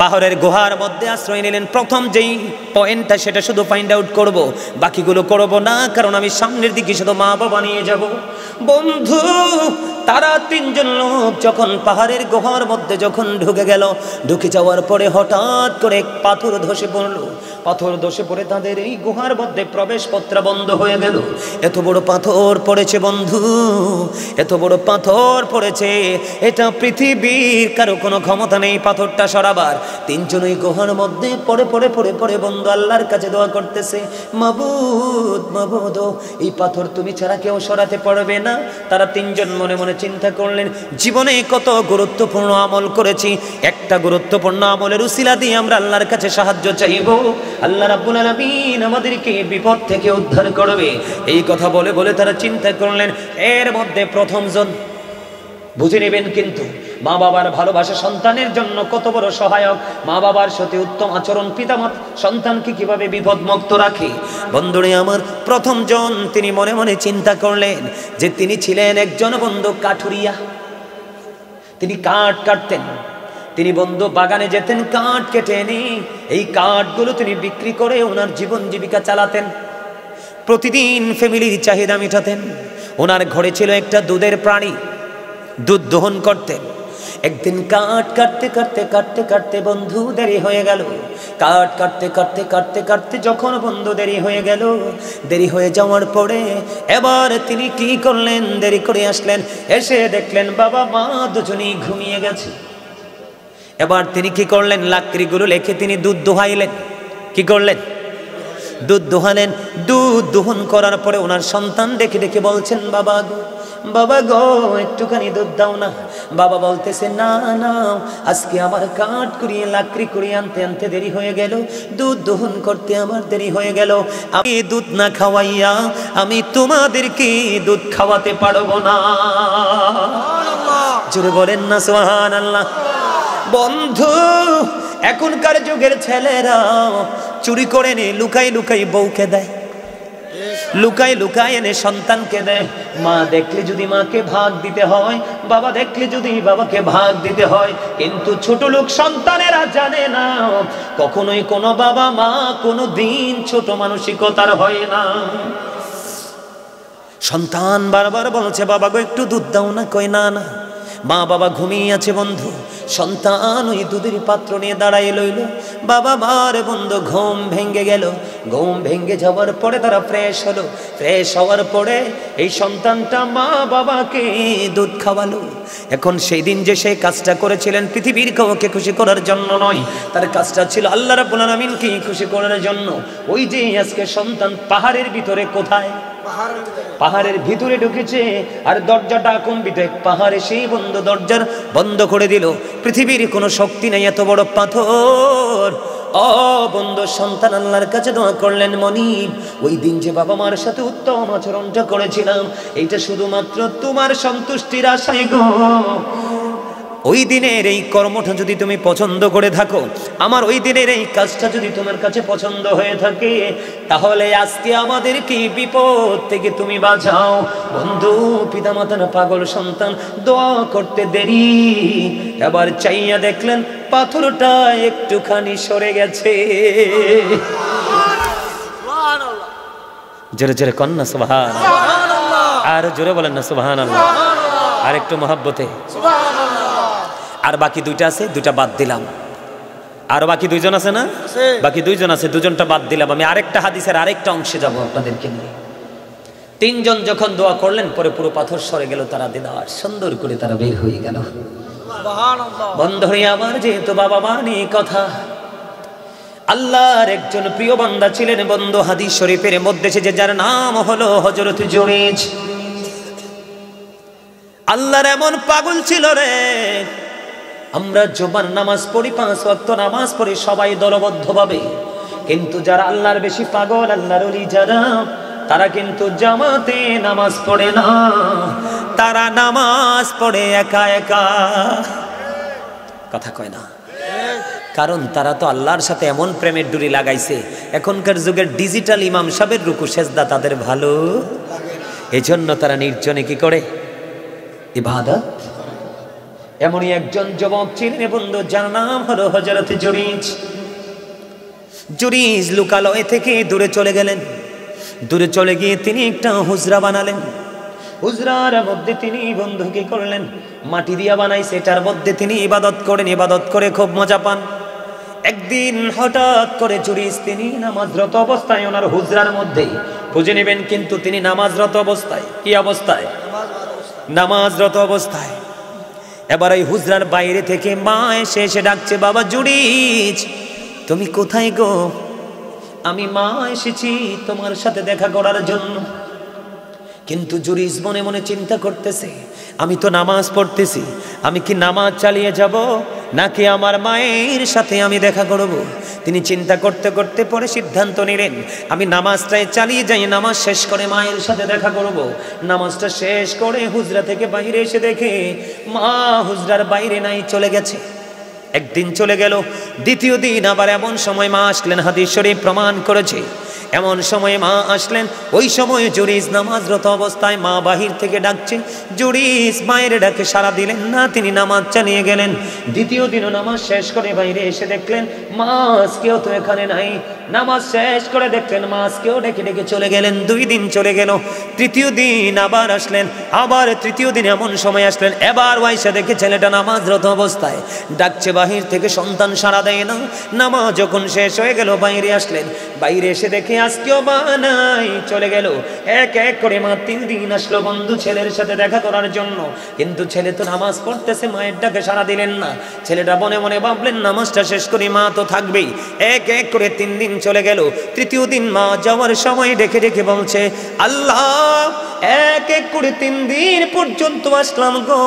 পাহাড়ের গুহার মধ্যে আশ্রয় নিলেন। প্রথম যেই পয়েন্টটা সেটা শুধু ফাইন্ড আউট করব, বাকিগুলো করব না, কারণ আমি সামনের দিকে শুধু মা বাবা নিয়ে যাব। বন্ধু তারা তিনজন লোক যখন পাহাড়ের গুহার মধ্যে যখন ঢুকে গেল, ঢুকে যাওয়ার পরে হঠাৎ করে পাথর ধসে পড়লো। পাথর ধসে পড়ে তাদের এই গুহার মধ্যে প্রবেশ পত্র বন্ধ হয়ে গেল। এত বড় পাথর পড়েছে বন্ধু, এত বড় পাথর পড়েছে, এটা পৃথিবীর কারো কোনো ক্ষমতা নেই পাথরটা সরাবার। তিনজন ওই গুহার মধ্যে পড়ে পড়ে পড়ে পড়ে বন্ধু আল্লাহর কাছে দোয়া করতেছে, মাবুদ মাবুদ, এই পাথর তুমি ছাড়া কেউ সরাতে পারবে না। তারা তিনজন মনে মনে চিন্তা করলেন, জীবনে কত গুরুত্বপূর্ণ আমল করেছি, একটা গুরুত্বপূর্ণ আমলের উসিলা দিয়ে আমরা আল্লাহর কাছে সাহায্য চাইব, আল্লাহ রাব্বুল আলামিন আমাদেরকে বিপদ থেকে উদ্ধার করবে। এই কথা বলে বলে তারা চিন্তা করলেন। এর মধ্যে প্রথম জন, বুঝে নেবেন কিন্তু মা বাবার ভালোবাসা সন্তানের জন্য কত বড় সহায়ক। মা বাবার সাথে উত্তম আচরণ পিতামাতা সন্তানকে কিভাবে বিপদ মুক্ত রাখে। বন্ধুরে আমার, প্রথম জন তিনি মনে মনে চিন্তা করলেন যে তিনি ছিলেন একজন বন্ধু কাঠুরিয়া। তিনি কাঠ কাটতেন, তিনি বন্ধু বাগানে যেতেন, কাঠ কেটে এনে এই কাঠগুলো তিনি বিক্রি করে ওনার জীবন জীবিকা চালাতেন। প্রতিদিন ফ্যামিলির চাহিদা মেটাতেন। ওনার ঘরে ছিল একটা দুধের প্রাণী, দুধ দহন করতেন। একদিন কাঠ কাটতে কাটতে কাটতে কাটতে বন্ধু দেরি হয়ে গেল। কাঠ কাটতে কাটতে কাটতে কাটতে যখন বন্ধু দেরি হয়ে গেল, দেরি হয়ে যাওয়ার পরে এবার তিনি কি করলেন, দেরি করে আসলেন, এসে দেখলেন বাবা মা দুজনেই ঘুমিয়ে গেছে। এবার তিনি কি করলেন, লাকড়িগুলো লেখে তিনি দুধ দোহাইলেন। কি করলেন? দুধ দোহালেন। দুধ দোহন করার পরে ওনার সন্তান দেখে দেখে বলছেন, বাবা গো, বাবা গো, একটুখানি দুধ দাও না। বাবা বলতেছে, না না, আজকে আমার কাঠ কুড়িয়ে লাকড়ি কুড়িয়ে আনতে আনতে দেরি হয়ে গেল, দুধ দহন করতে আমার দেরি হয়ে গেল। আমি দুধ না খাওয়াইয়া আমি তোমাদেরকে দুধ খাওয়াতে পারবো না। জোরে বলেন না সুবহানাল্লাহ। বন্ধু এখনকার যুগের ছেলেরা চুরি করে নে, লুকাই লুকাই বউকে দেয়, লুকাই লুকাই এনে সন্তানকে দেয়। মা দেখলে যদি মাকে ভাগ দিতে হয়, বাবা দেখলে যদি বাবাকে ভাগ দিতে হয়, কিন্তু ছোট লোক সন্তানেরা জানে না কখনোই কোনো বাবা মা কোনো দিন ছোট মানসিকতার হয় না। সন্তান বারবার বলছে, বাবা গো একটু দুধ দাও না। কই না না। মা বাবা ঘুমিয়ে আছে বন্ধু, সন্তান ওই দুধের পাত্র নিয়ে দাঁড়ায় লইল। বাবা মার বন্ধু ঘুম ভেঙে গেল। ঘুম ভেঙে যাওয়ার পরে তারা ফ্রেশ হলো। ফ্রেশ হওয়ার পরে এই সন্তানটা মা বাবাকে দুধ খাওয়ালো। এখন সেই দিন যে সেই কাজটা করেছিলেন পৃথিবীর কাউকে খুশি করার জন্য নয়, তার কাজটা ছিল আল্লাহ রাব্বুল আলামিনকে খুশি করার জন্য। ওই যে আজকে সন্তান পাহাড়ের ভিতরে, কোথায়? পাহাড়ের ভিতরে ঢুকেছে, আর দরজাটা কম্পিত। পাহাড়ে সেই বন্ধ দরজার বন্ধ করে দিল। পৃথিবীর কোনো শক্তি নাই এত বড় পাথর। ও বন্ধু, সন্তান আল্লাহর কাছে দোয়া করলেন, মনিব ওই দিন যে বাবা মার সাথে উত্তম আচরণটা করেছিলাম, এইটা শুধুমাত্র তোমার সন্তুষ্টির আশায় গো। ওই দিনের এই কর্মটা যদি তুমি পছন্দ করে থাকো, আমার ওই দিনের এই কাজটা যদি তোমার কাছে পছন্দ হয়ে থাকে, তাহলে আজকে আমাদের কি বিপদ থেকে তুমি বাঁচাও। বন্ধু, পিতামাতার পাগল সন্তান দোয়া করতে দেরি, এবার চাইয়া দেখলেন পাথরটা একটুখানি সরে গেছে। জোরে জোরে কন্যা সুবহানাল্লাহ, আর জোরে বলেন না সুবহানাল্লাহ, আর একটু মহব্বতে। আর বাকি দুইটা আছে, দুইটা বাদ দিলাম। আর বাকি দুইজন আছে না? বাকি দুইজন আছে, দুজনটা বাদ দিলাম। আমি আরেকটা হাদিসের আরেকটা অংশে যাব আপনাদেরকে নিয়ে। তিনজন যখন দোয়া করলেন, পরে পুরো পাথর সরে গেল, তারা দিদার সুন্দর করে তারা বের হয়ে গেল। বন্ধুরে আমার, যেহেতু বাবা মা নিয়ে কথা, আল্লাহর একজন প্রিয় বান্দা ছিলেন বন্ধু, হাদিস শরীফের মধ্যে এসেছে, যার নাম হলো হযরত জুরাইজ। আল্লাহর এমন পাগল ছিল রে, আমরা জুমার নামাজ পড়ি, 5 ওয়াক্ত নামাজ পড়ি সবাই দলবদ্ধভাবে, কিন্তু যারা আল্লাহর বেশি পাগল, আল্লাহর ওলি যারা, তারা কিন্তু জামাতে নামাজ পড়ে না, তারা নামাজ পড়ে একা একা। কথা কয় না? কারণ তারা তো আল্লাহর সাথে এমন প্রেমের ডুরি লাগাইছে, এখনকার যুগের ডিজিটাল ইমাম সাহেবের রুকু সেজদা তাদের ভালো, এজন্য তারা নির্জনে কি করে? ইবাদত। এমনই একজন যুবক ছিলেন বন্ধু, যার নাম হলো হযরত জুরাইজ। জুরাইজ লোকালয় থেকে দূরে চলে গেলেন। দূরে চলে গিয়ে তিনি একটা হুজরা বানালেন। হুজরার মধ্যে তিনি বন্ধু কি করলেন? মাটি দিয়া বানাইছে, এটার মধ্যে তিনি ইবাদত করেন। ইবাদত করে খুব মজা পান। একদিন হঠাৎ করে জুরাইজ তিনি নামাজরত অবস্থায় ওনার হুজরার মধ্যে, বুঝে নেবেন কিন্তু তিনি নামাজরত অবস্থায়। কি অবস্থায়? নামাজরত অবস্থায়। এবার এই হুজরার বাইরে থেকে মা এসে ডাকছে, বাবা জুরাইজ, তুমি কোথায় গো? আমি মা এসেছি তোমার সাথে দেখা করার জন্য। কিন্তু জুরাইজ মনে মনে চিন্তা করতেছে, আমি তো নামাজ পড়তেছি, আমি কি নামাজ চালিয়ে যাব নাকি আমার মায়ের সাথে আমি দেখা করব? তিনি চিন্তা করতে করতে পরে সিদ্ধান্ত নিলেন, আমি নামাজটাই চালিয়ে যাই, নামাজ শেষ করে মায়ের সাথে দেখা করব। নামাজটা শেষ করে হুজরা থেকে বাইরে এসে দেখে মা হুজরার বাইরে নাই, চলে গেছে। একদিন চলে গেল, দ্বিতীয় দিন আবার এমন সময় মা আসলেন, হাদিস শরীফ প্রমাণ করেছে। এমন সময় মা আসলেন, ওই সময় জুরাইজ নামাজরত অবস্থায়, মা বাহির থেকে ডাকছে। জুরাইজ মায়ের ডাকে সাড়া দিলেন না, তিনি নামাজ চালিয়ে গেলেন। দ্বিতীয় দিনও নামাজ শেষ করে বাইরে এসে দেখলেন মা আজকেও তো এখানে নাই। নামাজ শেষ করে দেখলেন মা আজকেও ডেকে ডেকে চলে গেলেন। 2 দিন চলে গেল। তৃতীয় দিন আবার আসলেন, আবার তৃতীয় দিন এমন সময় আসলেন, এবার ওয়াইসা দেখে ছেলেটা নামাজরত অবস্থায় ডাকছে বাহির থেকে, সন্তান সাড়া দেয় না। নামাজ যখন শেষ হয়ে গেল বাইরে আসলেন, বাইরে এসে দেখে আজকেও মা নাই, চলে গেল। এক এক করে মা 3 দিন আসলো বন্ধু ছেলের সাথে দেখা করার জন্য, কিন্তু ছেলে তো নামাজ পড়তেছে, মায়ের ডাকে সাড়া দিলেন না। ছেলেটা মনে মনে ভাবলেন নামাজটা শেষ করি, মা তো থাকবেই। এক এক করে 3 দিন চলে গেল। তৃতীয় দিন মা যাওয়ার সময় ডেকে ডেকে বলছে, আল্লাহ, এক এক করে 3 দিন পর্যন্ত আসলাম গো,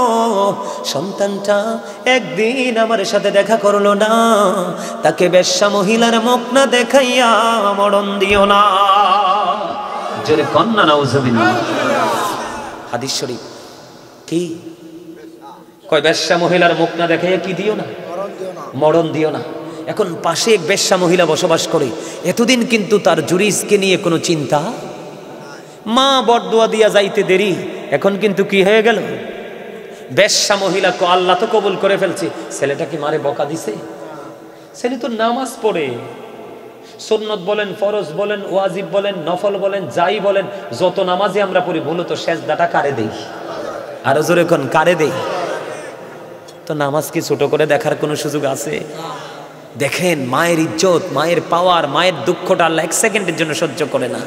সন্তানটা একদিন আমার সাথে দেখা করলো না, তাকে বেশ্যা মহিলার মুখ না দেখাইয়া মরণ দিও না। জোরে কন্যা নাউজুবিল্লাহ। হাদিস শরীফ কি কয়? বেশ্যা মহিলার মুখ না দেখাইয়া কি দিও না? মরণ দিও না। এখন পাশে এক বেশ্যা মহিলা বসবাস করে, এতদিন কিন্তু তার জুরাইজকে নিয়ে কোনো চিন্তা, মা বরদোয়া দিয়া যাইতে দেরি, এখন কিন্তু কি হয়ে গেল? বেশ্যা মহিলা আল্লাহ তো কবুল করে ফেলছে, ছেলেটা কি মারে বকা দিছে? ছেলে তো নামাজ পড়ে, সুন্নত বলেন, ফরজ বলেন, ওয়াজিব বলেন, নফল বলেন, যাই বলেন, যত নামাজে আমরা পড়ি, মূলত সেজদাটা কারে দেই? আরো জোরে কোন, কারে দেই? তো নামাজ কি ছোট করে দেখার কোনো সুযোগ আছে? দেখেন মায়ের ইজ্জত, মায়ের পাওয়ার, মায়ের দুঃখটা আল্লাহ 1 সেকেন্ডের জন্য সহ্য করে না।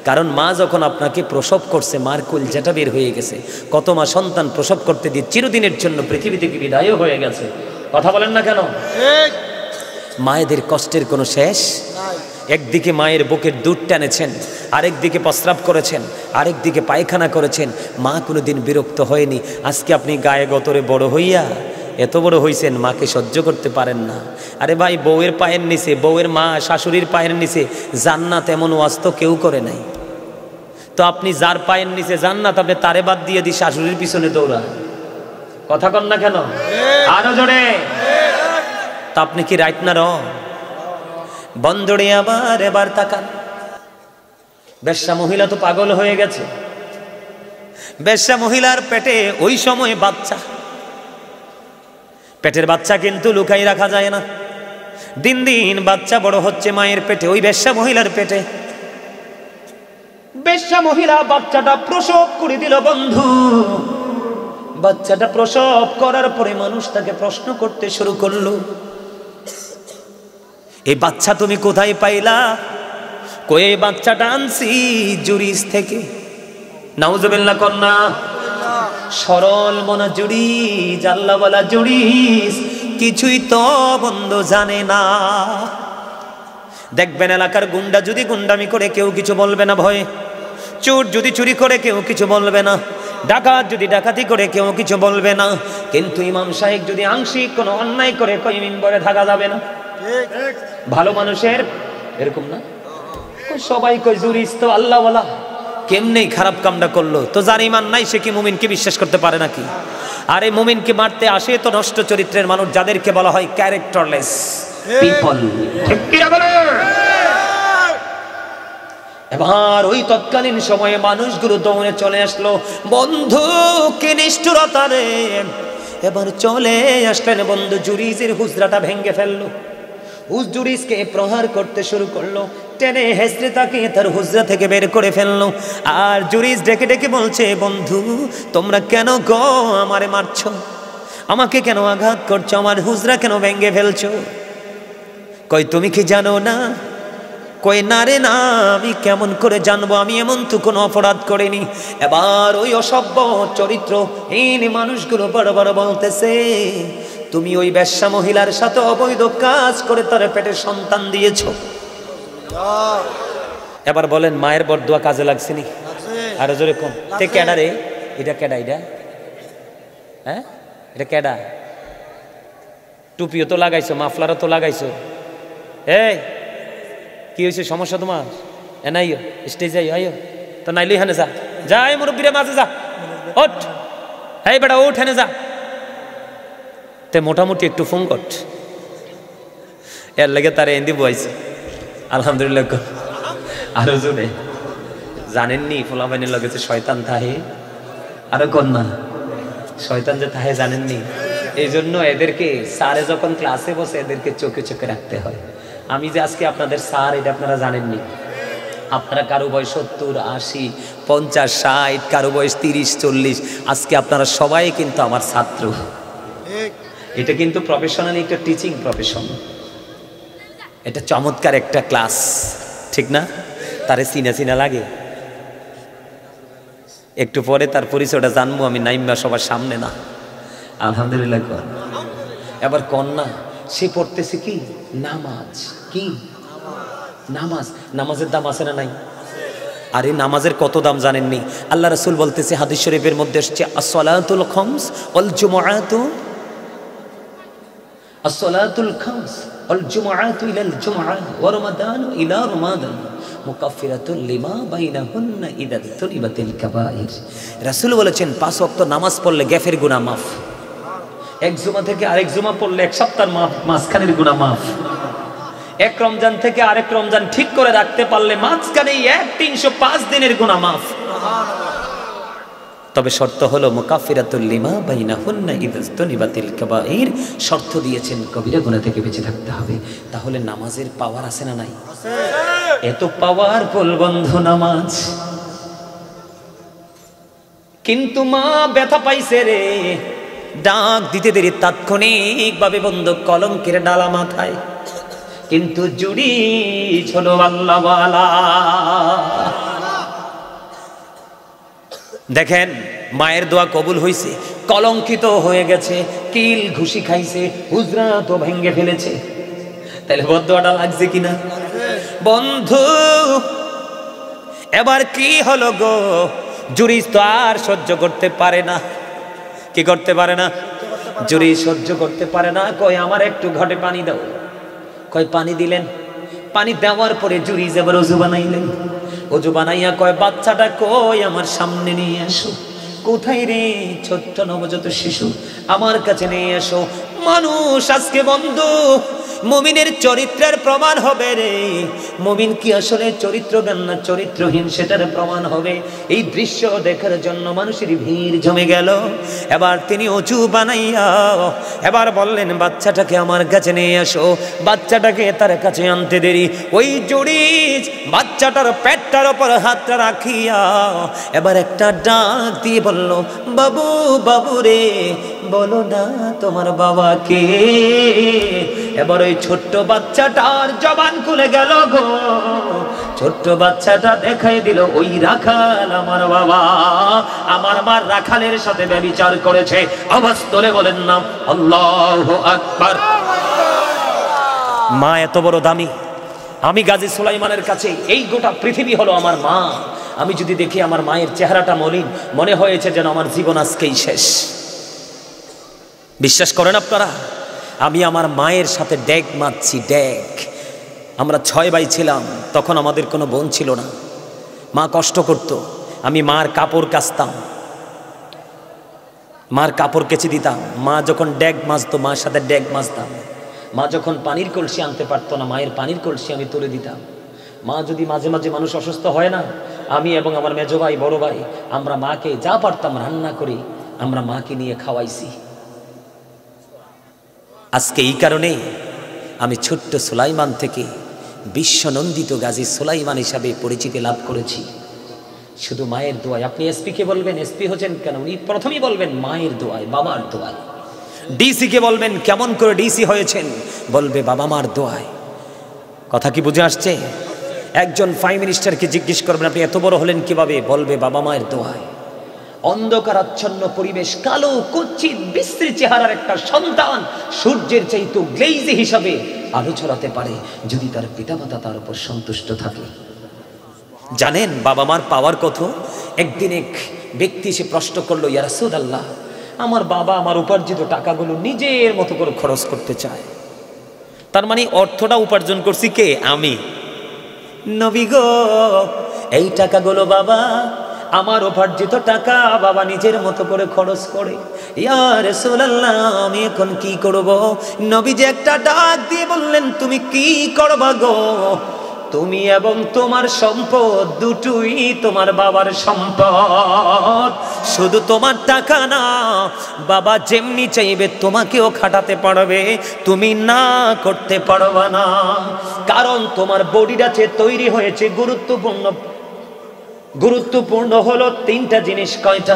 কারণ মা যখন আপনাকে প্রসব করছে, মার কলিজাটা বের হয়ে গেছে। কত মা সন্তান প্রসব করতে দিয়ে চিরদিনের জন্য পৃথিবী থেকে বিদায়ও হয়ে গেছে। কথা বলেন না কেন? মায়েদের কষ্টের কোনো শেষ। একদিকে মায়ের বুকের দুধ টানেছেন, আরেকদিকে প্রস্রাব করেছেন, আরেকদিকে পায়খানা করেছেন, মা কোনোদিন বিরক্ত হয়নি। আজকে আপনি গায়ে গতরে বড় হইয়া এত বড় হইছেন, মাকে সহ্য করতে পারেন না। আরে ভাই, বউয়ের পায়ের নিচে, বউয়ের মা শাশুড়ির পায়ের নিচে জান্নাত এমন ওয়াজ তো কেউ করে নাই। তো আপনি যার পায়ের নিচে জান্নাত, আপনি তারে বাদ দিয়ে দিয়ে শাশুড়ির পিছনে দৌড়ান। কথা কন না কেন? আরো জোরে। তা আপনি কি রাইট না রং? বন্ধুরে আবার এবার তাকান, বেশ্যা মহিলা তো পাগল হয়ে গেছে। বেশ্যা মহিলার পেটে ওই সময় বাচ্চা, পেটের বাচ্চা কিন্তু লুকাই রাখা যায় না। দিন দিন বাচ্চা বড় হচ্ছে মায়ের পেটে, ওই বেশ্যা মহিলার পেটে। বেশ্যা মহিলা বাচ্চাটা প্রসব করে দিল বন্ধু। বাচ্চাটা প্রসব করার পরে মানুষ তাকে প্রশ্ন করতে শুরু করলো, এই বাচ্চা তুমি কোথায় পাইলা? কই এই বাচ্চাটা আনছি জুরিস থেকে। নাউজুবিল্লাহ কন্যা। সরল মনা জুরিস, আল্লাহ বলা জুরিস কিছুই তো বন্ধু জানে না। দেখবেন এলাকার গুন্ডা যদি গুন্ডামি করে কেউ কিছু বলবে না ভয়ে, চোর যদি চুরি করে কেউ কিছু বলবে না, ডাকাত যদি ডাকাতি করে কেউ কিছু বলবে না। কিন্তু ইমাম সাহেব যদি আংশিক কোনো অন্যায় করে কই মিম্বরে থাকা যাবে না। ভালো মানুষের এরকম না, সবাই কই জুরিস তো আল্লাহ ওয়ালা, কেমনে খারাপ কামটা করলো? তো যার ঈমান নাই সে কি মুমিনকে বিশ্বাস করতে পারে নাকি? আর এই মুমিনকে মারতে আসে তো নষ্ট চরিত্রের মানুষ, যাদেরকে বলা হয় ক্যারেক্টারলেস পিপল। ঠিক কি বলে? এবার ওই তৎকালীন সময়ে মানুষগুলো দৌড়ে চলে আসলো, বন্ধু কি নিষ্ঠুরতা রে! এবার চলে আসলেন বন্ধু, জুরিজের হুজরাটা ভেঙে ফেললো। জুরিজকে প্রহার করতে শুরু করলো, টেনে হেসড়ে তাকে তার হুজরা থেকে বের করে ফেললো। আর জুরিজ ডেকে ডেকে বলছে, বন্ধু তোমরা কেন গো আমারে মারছো? আমাকে কেন আঘাত করছো? আমার হুজরা কেন ভেঙে ফেলছো? কই তুমি কি জানো না? কই না রে না, আমি কেমন করে জানবো? আমি এমন তো কোনো অপরাধ করিনি। এবার ওই অসভ্য চরিত্রহীন মানুষগুলো বড় বড় বলতেছে, তুমি ওই বেশ্যা মহিলার সাথে অবৈধ কাজ করে তার পেটে সন্তান দিয়েছো। এবার বলেন মায়ের বরদোয়া কাজে লাগছেনি? আরো জোরে কোন তে কেডা রে? এটা কেডা? এটা হ্যাঁ, এটা কেডা? টুপিও তো লাগাইছো, মাফলারও তো লাগাইছো। এই কি হয়েছে? সমস্যা তোমার? এ নাইও স্টেজে আইও তো, নাইলে এখানে যা, যাই মুরব্বীরে মাঝে যা, ওঠ, এই বেটা ওঠ, এখানে যা। তে মোটামুটি একটু ফোন কর, এর লেগে তার এন্দি বইছে। আলহামদুলিল্লাহ। আরো জোরে। জানেননি ফোলাবাইনের লগেছে শয়তান তাহে? আরো কন্যা শয়তান যে তাহে জানেননি? এই জন্য এদেরকে স্যারে যখন ক্লাসে বসে এদেরকে চোখে চোখে রাখতে হয়। আমি যে আজকে আপনাদের স্যার, এটা আপনারা জানেননি। আপনারা কারো বয়স 70, 80, 50, 60, কারো বয়স 30, 40। আজকে আপনারা সবাই কিন্তু আমার ছাত্র। এটা কিন্তু প্রফেশনালি একটা টিচিং প্রফেশন। এটা চমৎকার একটা ক্লাস, ঠিক না? তারে চিনা চিনা লাগে। একটু পরে তার পরিচয়টা জানবো আমি, নাইম্বা সবার সামনে না। আলহামদুলিল্লাহ কর। এবার কন্যা সে পড়তেছে কি? নামাজ। কি নামাজ? নামাজের দাম আছে না নাই? আরে নামাজের কত দাম জানেননি? আল্লাহ রাসূল বলতেছে, হাদিস শরীফের মধ্যে আসছে, as-salatul khams wal jumu'atu, as-salatul khams wal jumu'atu ila al-jumu'ah wa ramadanu ila ramadan মুকাফিরাতুল লিমা বাইনাহুন্না ইদা তুনিবাতিল কাবাইর। রাসূল বলেছেন 5 ওয়াক্ত নামাজ পড়লে গ্যাফের গুনাহ মাফ। এক জুমা থেকে আরেক জুমা পড়লে এক সপ্তাহের মাঝখানের গুনাহ মাফ। এক রমজান থেকে আরেক রমজান ঠিক করে রাখতে পারলে মাঝখানে 305 দিনের গুনাহ মাফ। তবে শর্ত হলো মুকাফিরাতুল লিমা বাইনাহুন্না ইদা তুনিবাতিল কাবাইর। শর্ত দিয়েছেন কবিরা গুনাহ থেকে বেঁচে থাকতে হবে। তাহলে নামাজের পাওয়ার আছে না নাই? এত পাওয়ারফুল বন্ধু নামাজ। কিন্তু মা ব্যথা পাইছে রে, ডাক দিতে দেরি তাৎক্ষণিক ভাবে বন্ধু কলঙ্কের ডালা মাথায়। কিন্তু জুড়ি ছিল আল্লাহওয়ালা। দেখেন মায়ের দোয়া কবুল হয়েছে, কলঙ্কিত হয়ে গেছে, কিল ঘুষি খাইছে, হুজরা তো ভেঙে ফেলেছে। তাহলে বদদোয়াটা লাগছে কিনা? বন্ধু এবার কি হলো গো? জুরিজ তো আর সহ্য করতে পারে না। কি করতে পারে না? জুরিজ সহ্য করতে পারে না। কই আমার একটু ঘটে পানি দাও। কই পানি দিলেন। পানি দেওয়ার পরে জুরিজ এবার ওযু বানাইলেন। ওযু বানাইয়া কয় বাচ্চাটা কই আমার সামনে নিয়ে আসো। কোথায় রে ছোট্ট নবজাত শিশু, আমার কাছে নিয়ে এসো। মানুষ আজকে বন্ধু মুমিনের চরিত্রের প্রমাণ হবে রে। মুমিন কি আসলে চরিত্রবান না চরিত্রহীন সেটার প্রমাণ হবে। এই দৃশ্য দেখার জন্য মানুষের ভিড় জমে গেল। এবার তিনি অজু বানাইয়া এবার বললেন বাচ্চাটাকে আমার কাছে নিয়ে আসো। বাচ্চাটাকে তার কাছে আনতে দেরি, ওই জড়িজ বাচ্চাটার পেটটার উপর হাতটা রাখিয়া এবার একটা ডাক দিয়ে বলল, বাবু বাবু রে, বলো না তোমার বাবাকে। এবার ওই ছোট্ট বাচ্চাটার জবান খুলে গেল গো। ছোট্ট বাচ্চাটা দেখাই দিল, ওই রাখাল আমার বাবা, আমার মা রাখালের সাথে ব্যভিচার করেছে। আওয়াজ তোলে বলেন না আল্লাহু আকবার। মা এত বড় দামি, আমি গাজী সুলাইমানের কাছে এই গোটা পৃথিবী হলো আমার মা। আমি যদি দেখি আমার মায়ের চেহারাটা মলিন, মনে হয়েছে যেন আমার জীবন আজকেই শেষ। বিশ্বাস করেন আপনারা? আমি আমার মায়ের সাথে ড্যাগ মারছি, ড্যাগ। আমরা 6 ভাই ছিলাম, তখন আমাদের কোনো বোন ছিল না। মা কষ্ট করত, আমি মার কাপড় কাচতাম, মার কাপড় কেচে দিতাম। মা যখন ড্যাগ মাজতো মার সাথে ড্যাগ মাজতাম। মা যখন পানির কলসি আনতে পারতো না, মায়ের পানির কলসি আমি তুলে দিতাম। মা যদি মাঝে মাঝে মানুষ অসুস্থ হয় না, আমি এবং আমার মেজো ভাই বড় ভাই আমরা মাকে যা পারতাম রান্না করি, আমরা মাকে নিয়ে খাওয়াইছি। আজকে এই কারণে আমি ছোট্ট সুলাইমান থেকে বিশ্বনন্দিত গাজী সুলাইমান হিসাবে পরিচিতি লাভ করেছি শুধু মায়ের দোয়ায়। আপনি এসপিকে বলবেন এসপি হচ্ছেন কেন, উনি প্রথমেই বলবেন মায়ের দোয়ায়, বাবার দোয়ায়। ডিসিকে বলবেন কেমন করে ডিসি হয়েছেন, বলবে বাবা মার দোয়ায়। কথা কি বুঝে আসছে? একজন প্রাইম মিনিস্টারকে জিজ্ঞেস করবেন আপনি এত বড় হলেন কিভাবে, বলবে বাবা মায়ের দোয়ায়। অন্ধকারাচ্ছন্ন পরিবেশ, কালো কুৎসিত বিশ্রী চেহারার একটা সন্তান সূর্যের চাইতে গ্লেজি হিসাবে আলো ছড়াতে পারে যদি তার পিতামাতা তার উপর সন্তুষ্ট থাকে। জানেন বাবা মার পাওয়ার কত? একদিন এক ব্যক্তি এসে প্রশ্ন করলো, ইয়া রাসূলুল্লাহ, আমার বাবা আমার উপার্জিত টাকাগুলো নিজের মতো করে খরচ করতে চায়। তার মানে অর্থটা উপার্জন করছি কে? আমি। নবী গো, এই টাকাগুলো বাবা আমার উপার্জিত টাকা বাবা নিজের মতো করে খরচ করে। ইয়া রাসূলুল্লাহ, আমি এখন কি করব? নবীজি একটা ডাক দিয়ে বললেন, তুমি কি করবা গো? তুমি এবং তোমার সম্পদ দুটোই তোমার বাবার সম্পদ। শুধু তোমার টাকা না, বাবা যেমনি চাইবে তোমাকেও খাটাতে পারবে, তুমি না করতে পারবা না। কারণ তোমার বডিটা যে তৈরি হয়েছে গুরুত্বপূর্ণ হলো 3টা জিনিস। কয়টা?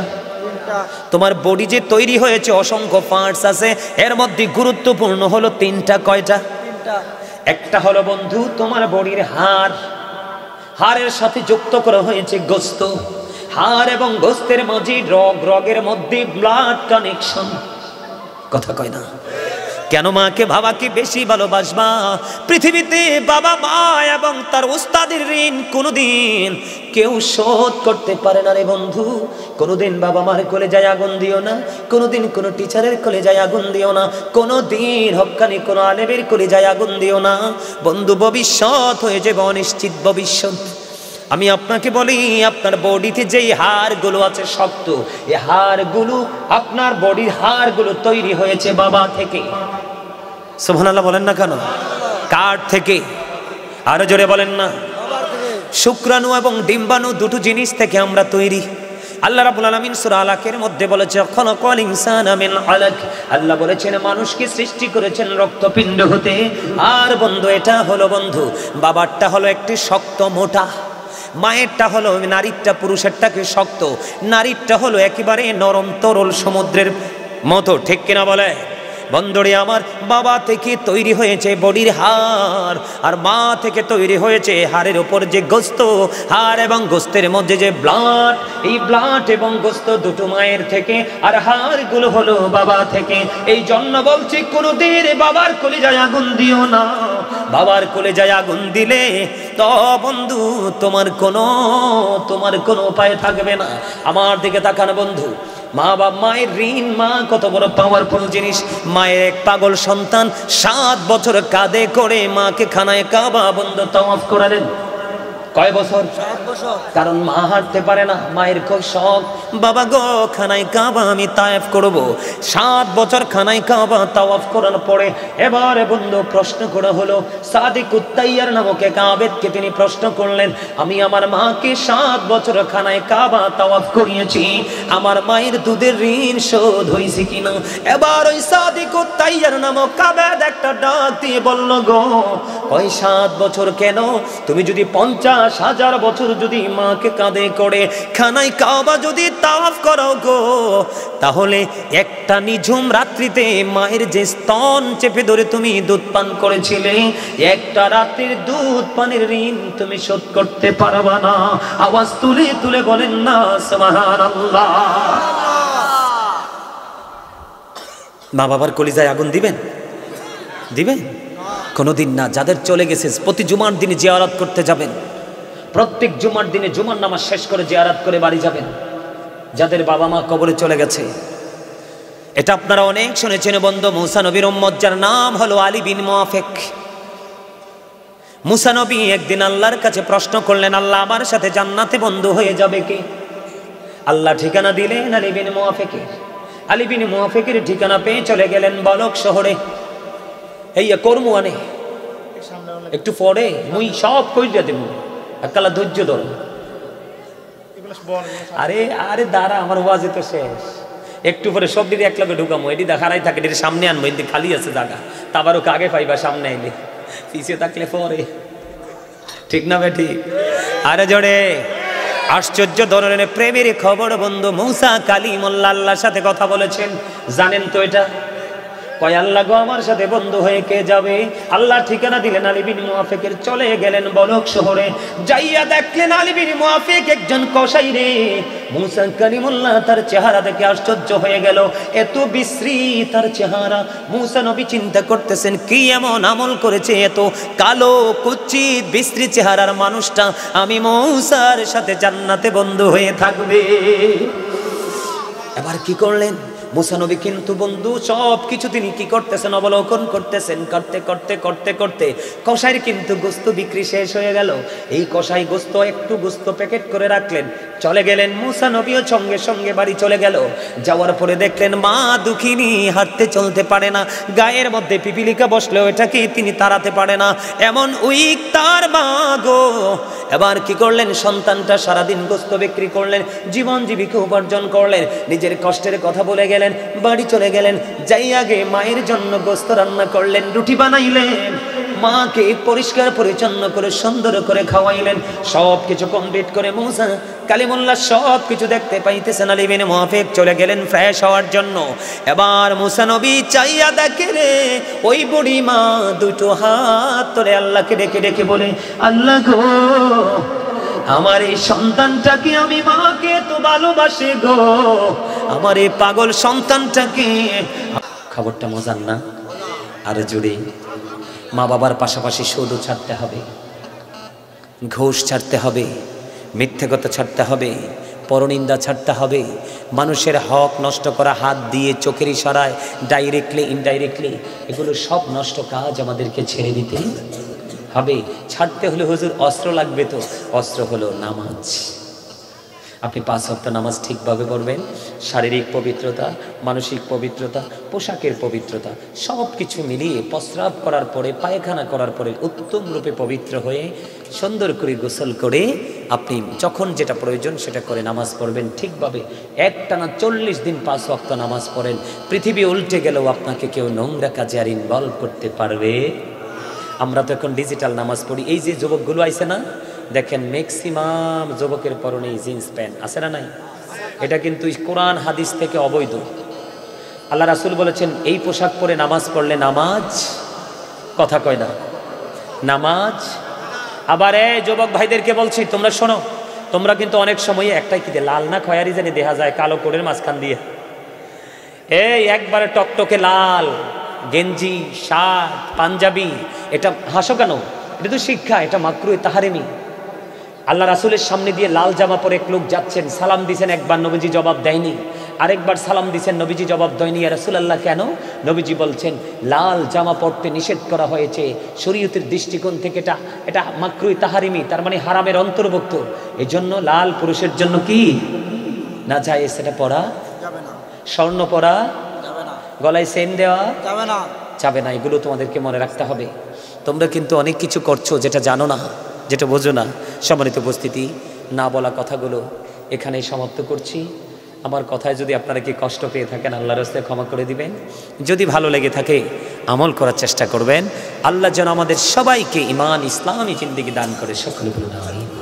তোমার বডি যে তৈরি হয়েছে অসংখ্য পার্টস আছে, এর মধ্যে গুরুত্বপূর্ণ হলো 3টা। কয়টা? 3টা। একটা হলো বন্ধু তোমার বডির হাড়, হাড়ের সাথে যুক্ত করা হয়েছে গোস্ত, হাড় এবং গোস্তের মাঝে রগের মধ্যে ব্লাড কানেকশন। কথা কয় না? কেন মাকে বাবাকে বেশি ভালোবাসবা? পৃথিবীতে বাবা মা এবং তার উস্তাদের ঋণ কোনোদিন কেউ শোধ করতে পারে না রে বন্ধু। কোনোদিন বাবা মার কোলে যায় আগুন দিও না, কোনোদিন কোনো টিচারের কোলে যায় আগুন দিও না, কোনোদিন হক্কানি কোনো আলেমের কোলে যায় আগুন দিও না বন্ধু। ভবিষ্যৎ হয়ে যাবে অনিশ্চিত ভবিষ্যৎ। আমি আপনাকে বলি, আপনার বডিতে যেই হাড়গুলো আছে শক্ত, এই হাড়গুলো আপনার বডির হাড়গুলো তৈরি হয়েছে বাবা থেকে। সুবহানাল্লাহ বলেন না কেন? কার থেকে? আরো জোরে বলেন না। শুক্রাণু এবং ডিম্বাণু দুটো জিনিস থেকে আমরা তৈরি। আল্লাহ রাব্বুল আলামিন সূরা আলাকের মধ্যে বলেছে, খালাকাল ইনসানা মিন আলাক। আল্লাহ বলেছেন মানুষকে সৃষ্টি করেছেন রক্তপিণ্ড হতে। আর বন্ধু এটা হলো বন্ধু, বাবারটা হলো একটি শক্ত মোটা, মায়েরটা হলো নারীরটা পুরুষেরটাকে শক্ত, নারীরটা হলো একেবারে নরম তরল সমুদ্রের মতো। ঠিক কিনা বলে? বন্ধুরে আমার, বাবা থেকে তৈরি হয়েছে বডির হাড়, আর মা থেকে তৈরি হয়েছে হাড়ের উপর যে গোস্ত। হাড় এবং গোস্তের মধ্যে যে ব্লাড, এই ব্লাড এবং গোস্ত দুটো মায়ের থেকে, আর হাড়গুলো হলো বাবা থেকে। এই জন্য বলছি কোনোদিন বাবার কোলে যায় আগুন দিও না। বাবার কোলে যায় আগুন দিলে তো বন্ধু তোমার কোনো উপায় থাকবে না। আমার দিকে তাকানো বন্ধু, মা বাবা মায়ের ঋণ, মা কত বড় পাওয়ারফুল জিনিস। মায়ের এক পাগল সন্তান 7 বছর কাঁধে করে মাকে খানায় কাবা বন্ধ তাওয়াফ করালেন। কয় বছর? কারণ মা হাঁটতে পারে না, মায়ের খুব শখ, বাবা গো খানায় কাবা আমি তাওয়াফ করব। 7 বছর খানায় কাবা তাওয়াফ করার পরে এবারে বন্ধু প্রশ্ন করা হলো, সাদিকুত তাইয়ার নামক এক আবেদকে তিনি প্রশ্ন করলেন, আমি আমার মাকে 7 বছর খানায় কাবা তাওয়াফ করিয়েছি, আমার মায়ের দুধের ঋণ শোধ হয়েছে কিনা? এবার ওই সাদিকুত তাইয়ার নামক আবেদ একটা ডাক দিয়ে বলল, গো ওই 7 বছর কেন? তুমি যদি 50,000 বছর যদি মাকে কাঁধে করে খানায় কাবা যদি তাওয়াফ করো গো, তাহলে একটা নিঝুম রাত্রিতে মায়ের যে স্তন চেপে ধরে তুমি দুধ পান করেছিলে, একটা রাতের দুধ পানের ঋণ তুমি শোধ করতে পারবা না। আওয়াজ তুলে তুলে বলেন না সুবহানাল্লাহ। মা বাবার কলিজায় আগুন দিবেন? দিবেন? কোনোদিন না। যাদের চলে গেছে প্রতি জুমার দিনে জিয়ারত করতে যাবেন, প্রত্যেক জুমার দিনে জুমার নামাজ শেষ করে জিয়ারত করে বাড়ি যাবেন। যাদের বাবা মা কবরে চলে গেছে, এটা আপনারা অনেক শুনেছেন বন্ধু। মুসা নবীর উম্মত যার নাম হলো আলী বিন মুআফিক। মুসা নবী একদিন আল্লাহর কাছে প্রশ্ন করলেন, আল্লাহ আমার সাথে জান্নাতে বন্ধু হয়ে যাবে কি? আল্লাহ ঠিকানা দিলেন আলী বিন মুআফিকের। আলী বিন মুআফিকের ঠিকানা পেয়ে চলে গেলেন বলক শহরে। এই কর্ম আনে একটু পরে মুই সব কইরা দেব, একলা ধৈর্য ধর। আরে আরে দাঁড়া, আমার ওয়াজে তো শেষ, একটু পরে সব দিদি একলাগে ঢুকামো। এটি দেখারাই থাকে, এটির সামনে আনবো, এটি খালি আছে জায়গা, তারপরও আগে পাইবা, সামনে আইলে পিছিয়ে থাকলে পরে, ঠিক না বেটি? আরে জোরে আশ্চর্য ধরনের প্রেমের খবর বন্ধু। মুসা কালিমুল্লাহ আল্লাহর সাথে কথা বলেছেন, জানেন তো এটা? কয় আল্লাহ গো আমার সাথে বন্ধু হয়ে কে যাবে? আল্লাহ ঠিকানা দিলেন আলী বিন মুআফিকের। চলে গেলেন বলক শহরে, যাইয়া দেখলেন আলী বিন মুআফিক একজন কসাই রে। মুসা কালিমুল্লাহ তার চেহারা দেখে আশ্চর্য হয়ে গেল, এত বিশ্রী তার চেহারা। মুসা নবী চিন্তা করতেছেন, কি এমন আমল করেছে এত কালো কুচ্ছিত বিশ্রী চেহারার মানুষটা আমি মুসার সাথে জান্নাতে বন্ধু হয়ে থাকবে? এবার কি করলেন মুসা নবী? কিন্তু বন্ধু সব কিছু তিনি কি করতেছেন, অবলোকন করতেছেন। করতে করতে করতে করতে কসাইয়ের কিন্তু গোস্ত বিক্রি শেষ হয়ে গেল। এই কসাই গোস্ত একটু গোস্ত প্যাকেট করে রাখলেন, চলে গেলেন। মুসা নবীও সঙ্গে সঙ্গে বাড়ি চলে গেল। যাওয়ার পরে দেখলেন মা দুঃখিনী, হাঁটতে চলতে পারে না, গায়ের মধ্যে পিপিলিকা বসলেও এটাকে তিনি তাড়াতে পারে না, এমন উইক তার মা গো। এবার কি করলেন? সন্তানটা সারাদিন গোস্ত বিক্রি করলেন, জীবন জীবিকা উপার্জন করলেন, নিজের কষ্টের কথা বলে গেলেন, বাড়ি চলে গেলেন। যাই আগে মায়ের জন্য গোস্ত রান্না করলেন, রুটি বানাইলেন, মাকে পরিষ্কার পরিচ্ছন্ন করে সুন্দর করে খাওয়াইলেন। সব কিছু কমপ্লিট করে মুসা কালিমুল্লাহ সব কিছু দেখতে পাইতেছেন। আলী বিন মুআফিক চলে গেলেন ফ্রেশ হওয়ার জন্য। এবার মুসা নবী চাইয়া দেখে রে ওই বুড়ি মা দুটো হাত ধরে আল্লাহকে ডেকে ডেকে বলে, আল্লাহ গো আমার এই সন্তানটাকে, আমি মাকে তো ভালোবাসি গো, আমার এই পাগল সন্তানটাকে। খবরটা মজার না? আরে জুড়ে মা বাবার পাশাপাশি সুদও ছাড়তে হবে, ঘুষ ছাড়তে হবে, মিথ্যে কথা ছাড়তে হবে, পরনিন্দা ছাড়তে হবে, মানুষের হক নষ্ট করা হাত দিয়ে, চোখের ইশারায়, ডাইরেক্টলি ইনডাইরেক্টলি, এগুলো সব নষ্ট কাজ আমাদেরকে ছেড়ে দিতে হবে। ছাড়তে হলে হুজুর অস্ত্র লাগবে, তো অস্ত্র হলো নামাজ। আপনি 5 ওয়াক্ত নামাজ ঠিকভাবে পড়বেন, শারীরিক পবিত্রতা, মানসিক পবিত্রতা, পোশাকের পবিত্রতা সব কিছু মিলিয়ে প্রস্রাব করার পরে, পায়খানা করার পরে উত্তম রূপে পবিত্র হয়ে সুন্দর করে গোসল করে আপনি যখন যেটা প্রয়োজন সেটা করে নামাজ পড়বেন ঠিকভাবে। একটানা 40 দিন 5 ওয়াক্ত নামাজ পড়েন, পৃথিবী উল্টে গেলেও আপনাকে কেউ নোংরা কাজে আর ইনভলভ করতে পারবে। আমরা তো এখন ডিজিটাল নামাজ পড়ি। এই যে যুবকগুলো আইছে না, দেখেন ম্যাক্সিমাম যুবকের পরনে জিন্স প্যান্ট আছে না নাই? এটা কিন্তু কোরআন হাদিস থেকে অবৈধ। আল্লাহ রাসূল বলেছেন এই পোশাক পরে নামাজ পড়লে নামাজ, কথা কয় না, নামাজ। আবার এই যুবক ভাইদেরকে বলছি, তোমরা শোনো, তোমরা কিন্তু অনেক সময় একটাই কি লাল না খয়েরি জানি দেখা যায় কালো কোটের মাঝখান দিয়ে, এই একবারে টকটকে লাল গেঞ্জি, শার্ট, পাঞ্জাবি, এটা হাসো কেন? এটা তো শিক্ষা, এটা মাকরুহ তাহরিমি। আল্লাহ রাসূলের সামনে দিয়ে লাল জামা পরে এক লোক যাচ্ছেন, সালাম দিয়েছেন, একবার নবীজি জবাব দেয়নি। আরেকবার সালাম দিয়েছেন, নবীজি জবাব দেয়নি, ইয়া রাসূলুল্লাহ কেন? নবীজি বলছেন লাল জামা পরতে নিষেধ করা হয়েছে, শরীয়তের দৃষ্টিকোণ থেকে এটা মাকরুহ তাহারিমি, তার মানে হারামের অন্তর্ভুক্ত। এজন্য লাল পুরুষের জন্য কি না যায়, সেটা পরা যাবে না, স্বর্ণ পরা যাবে না, গলায় চেইন দেওয়া যাবে না, যাবে না। এগুলো তোমাদেরকে মনে রাখতে হবে। তোমরা কিন্তু অনেক কিছু করছো যেটা জানো না, যেটা বোঝো না। সম্মানিত উপস্থিতি, না বলা কথাগুলো এখানেই সমাপ্ত করছি। আমার কথায় যদি আপনারা কি কষ্ট পেয়ে থাকেন, আল্লাহর রাস্তায় ক্ষমা করে দিবেন। যদি ভালো লেগে থাকে আমল করার চেষ্টা করবেন। আল্লাহ যেন আমাদের সবাইকে ঈমান ইসলামী জিন্দেগি দান করে। সকলে বলুন আমিন।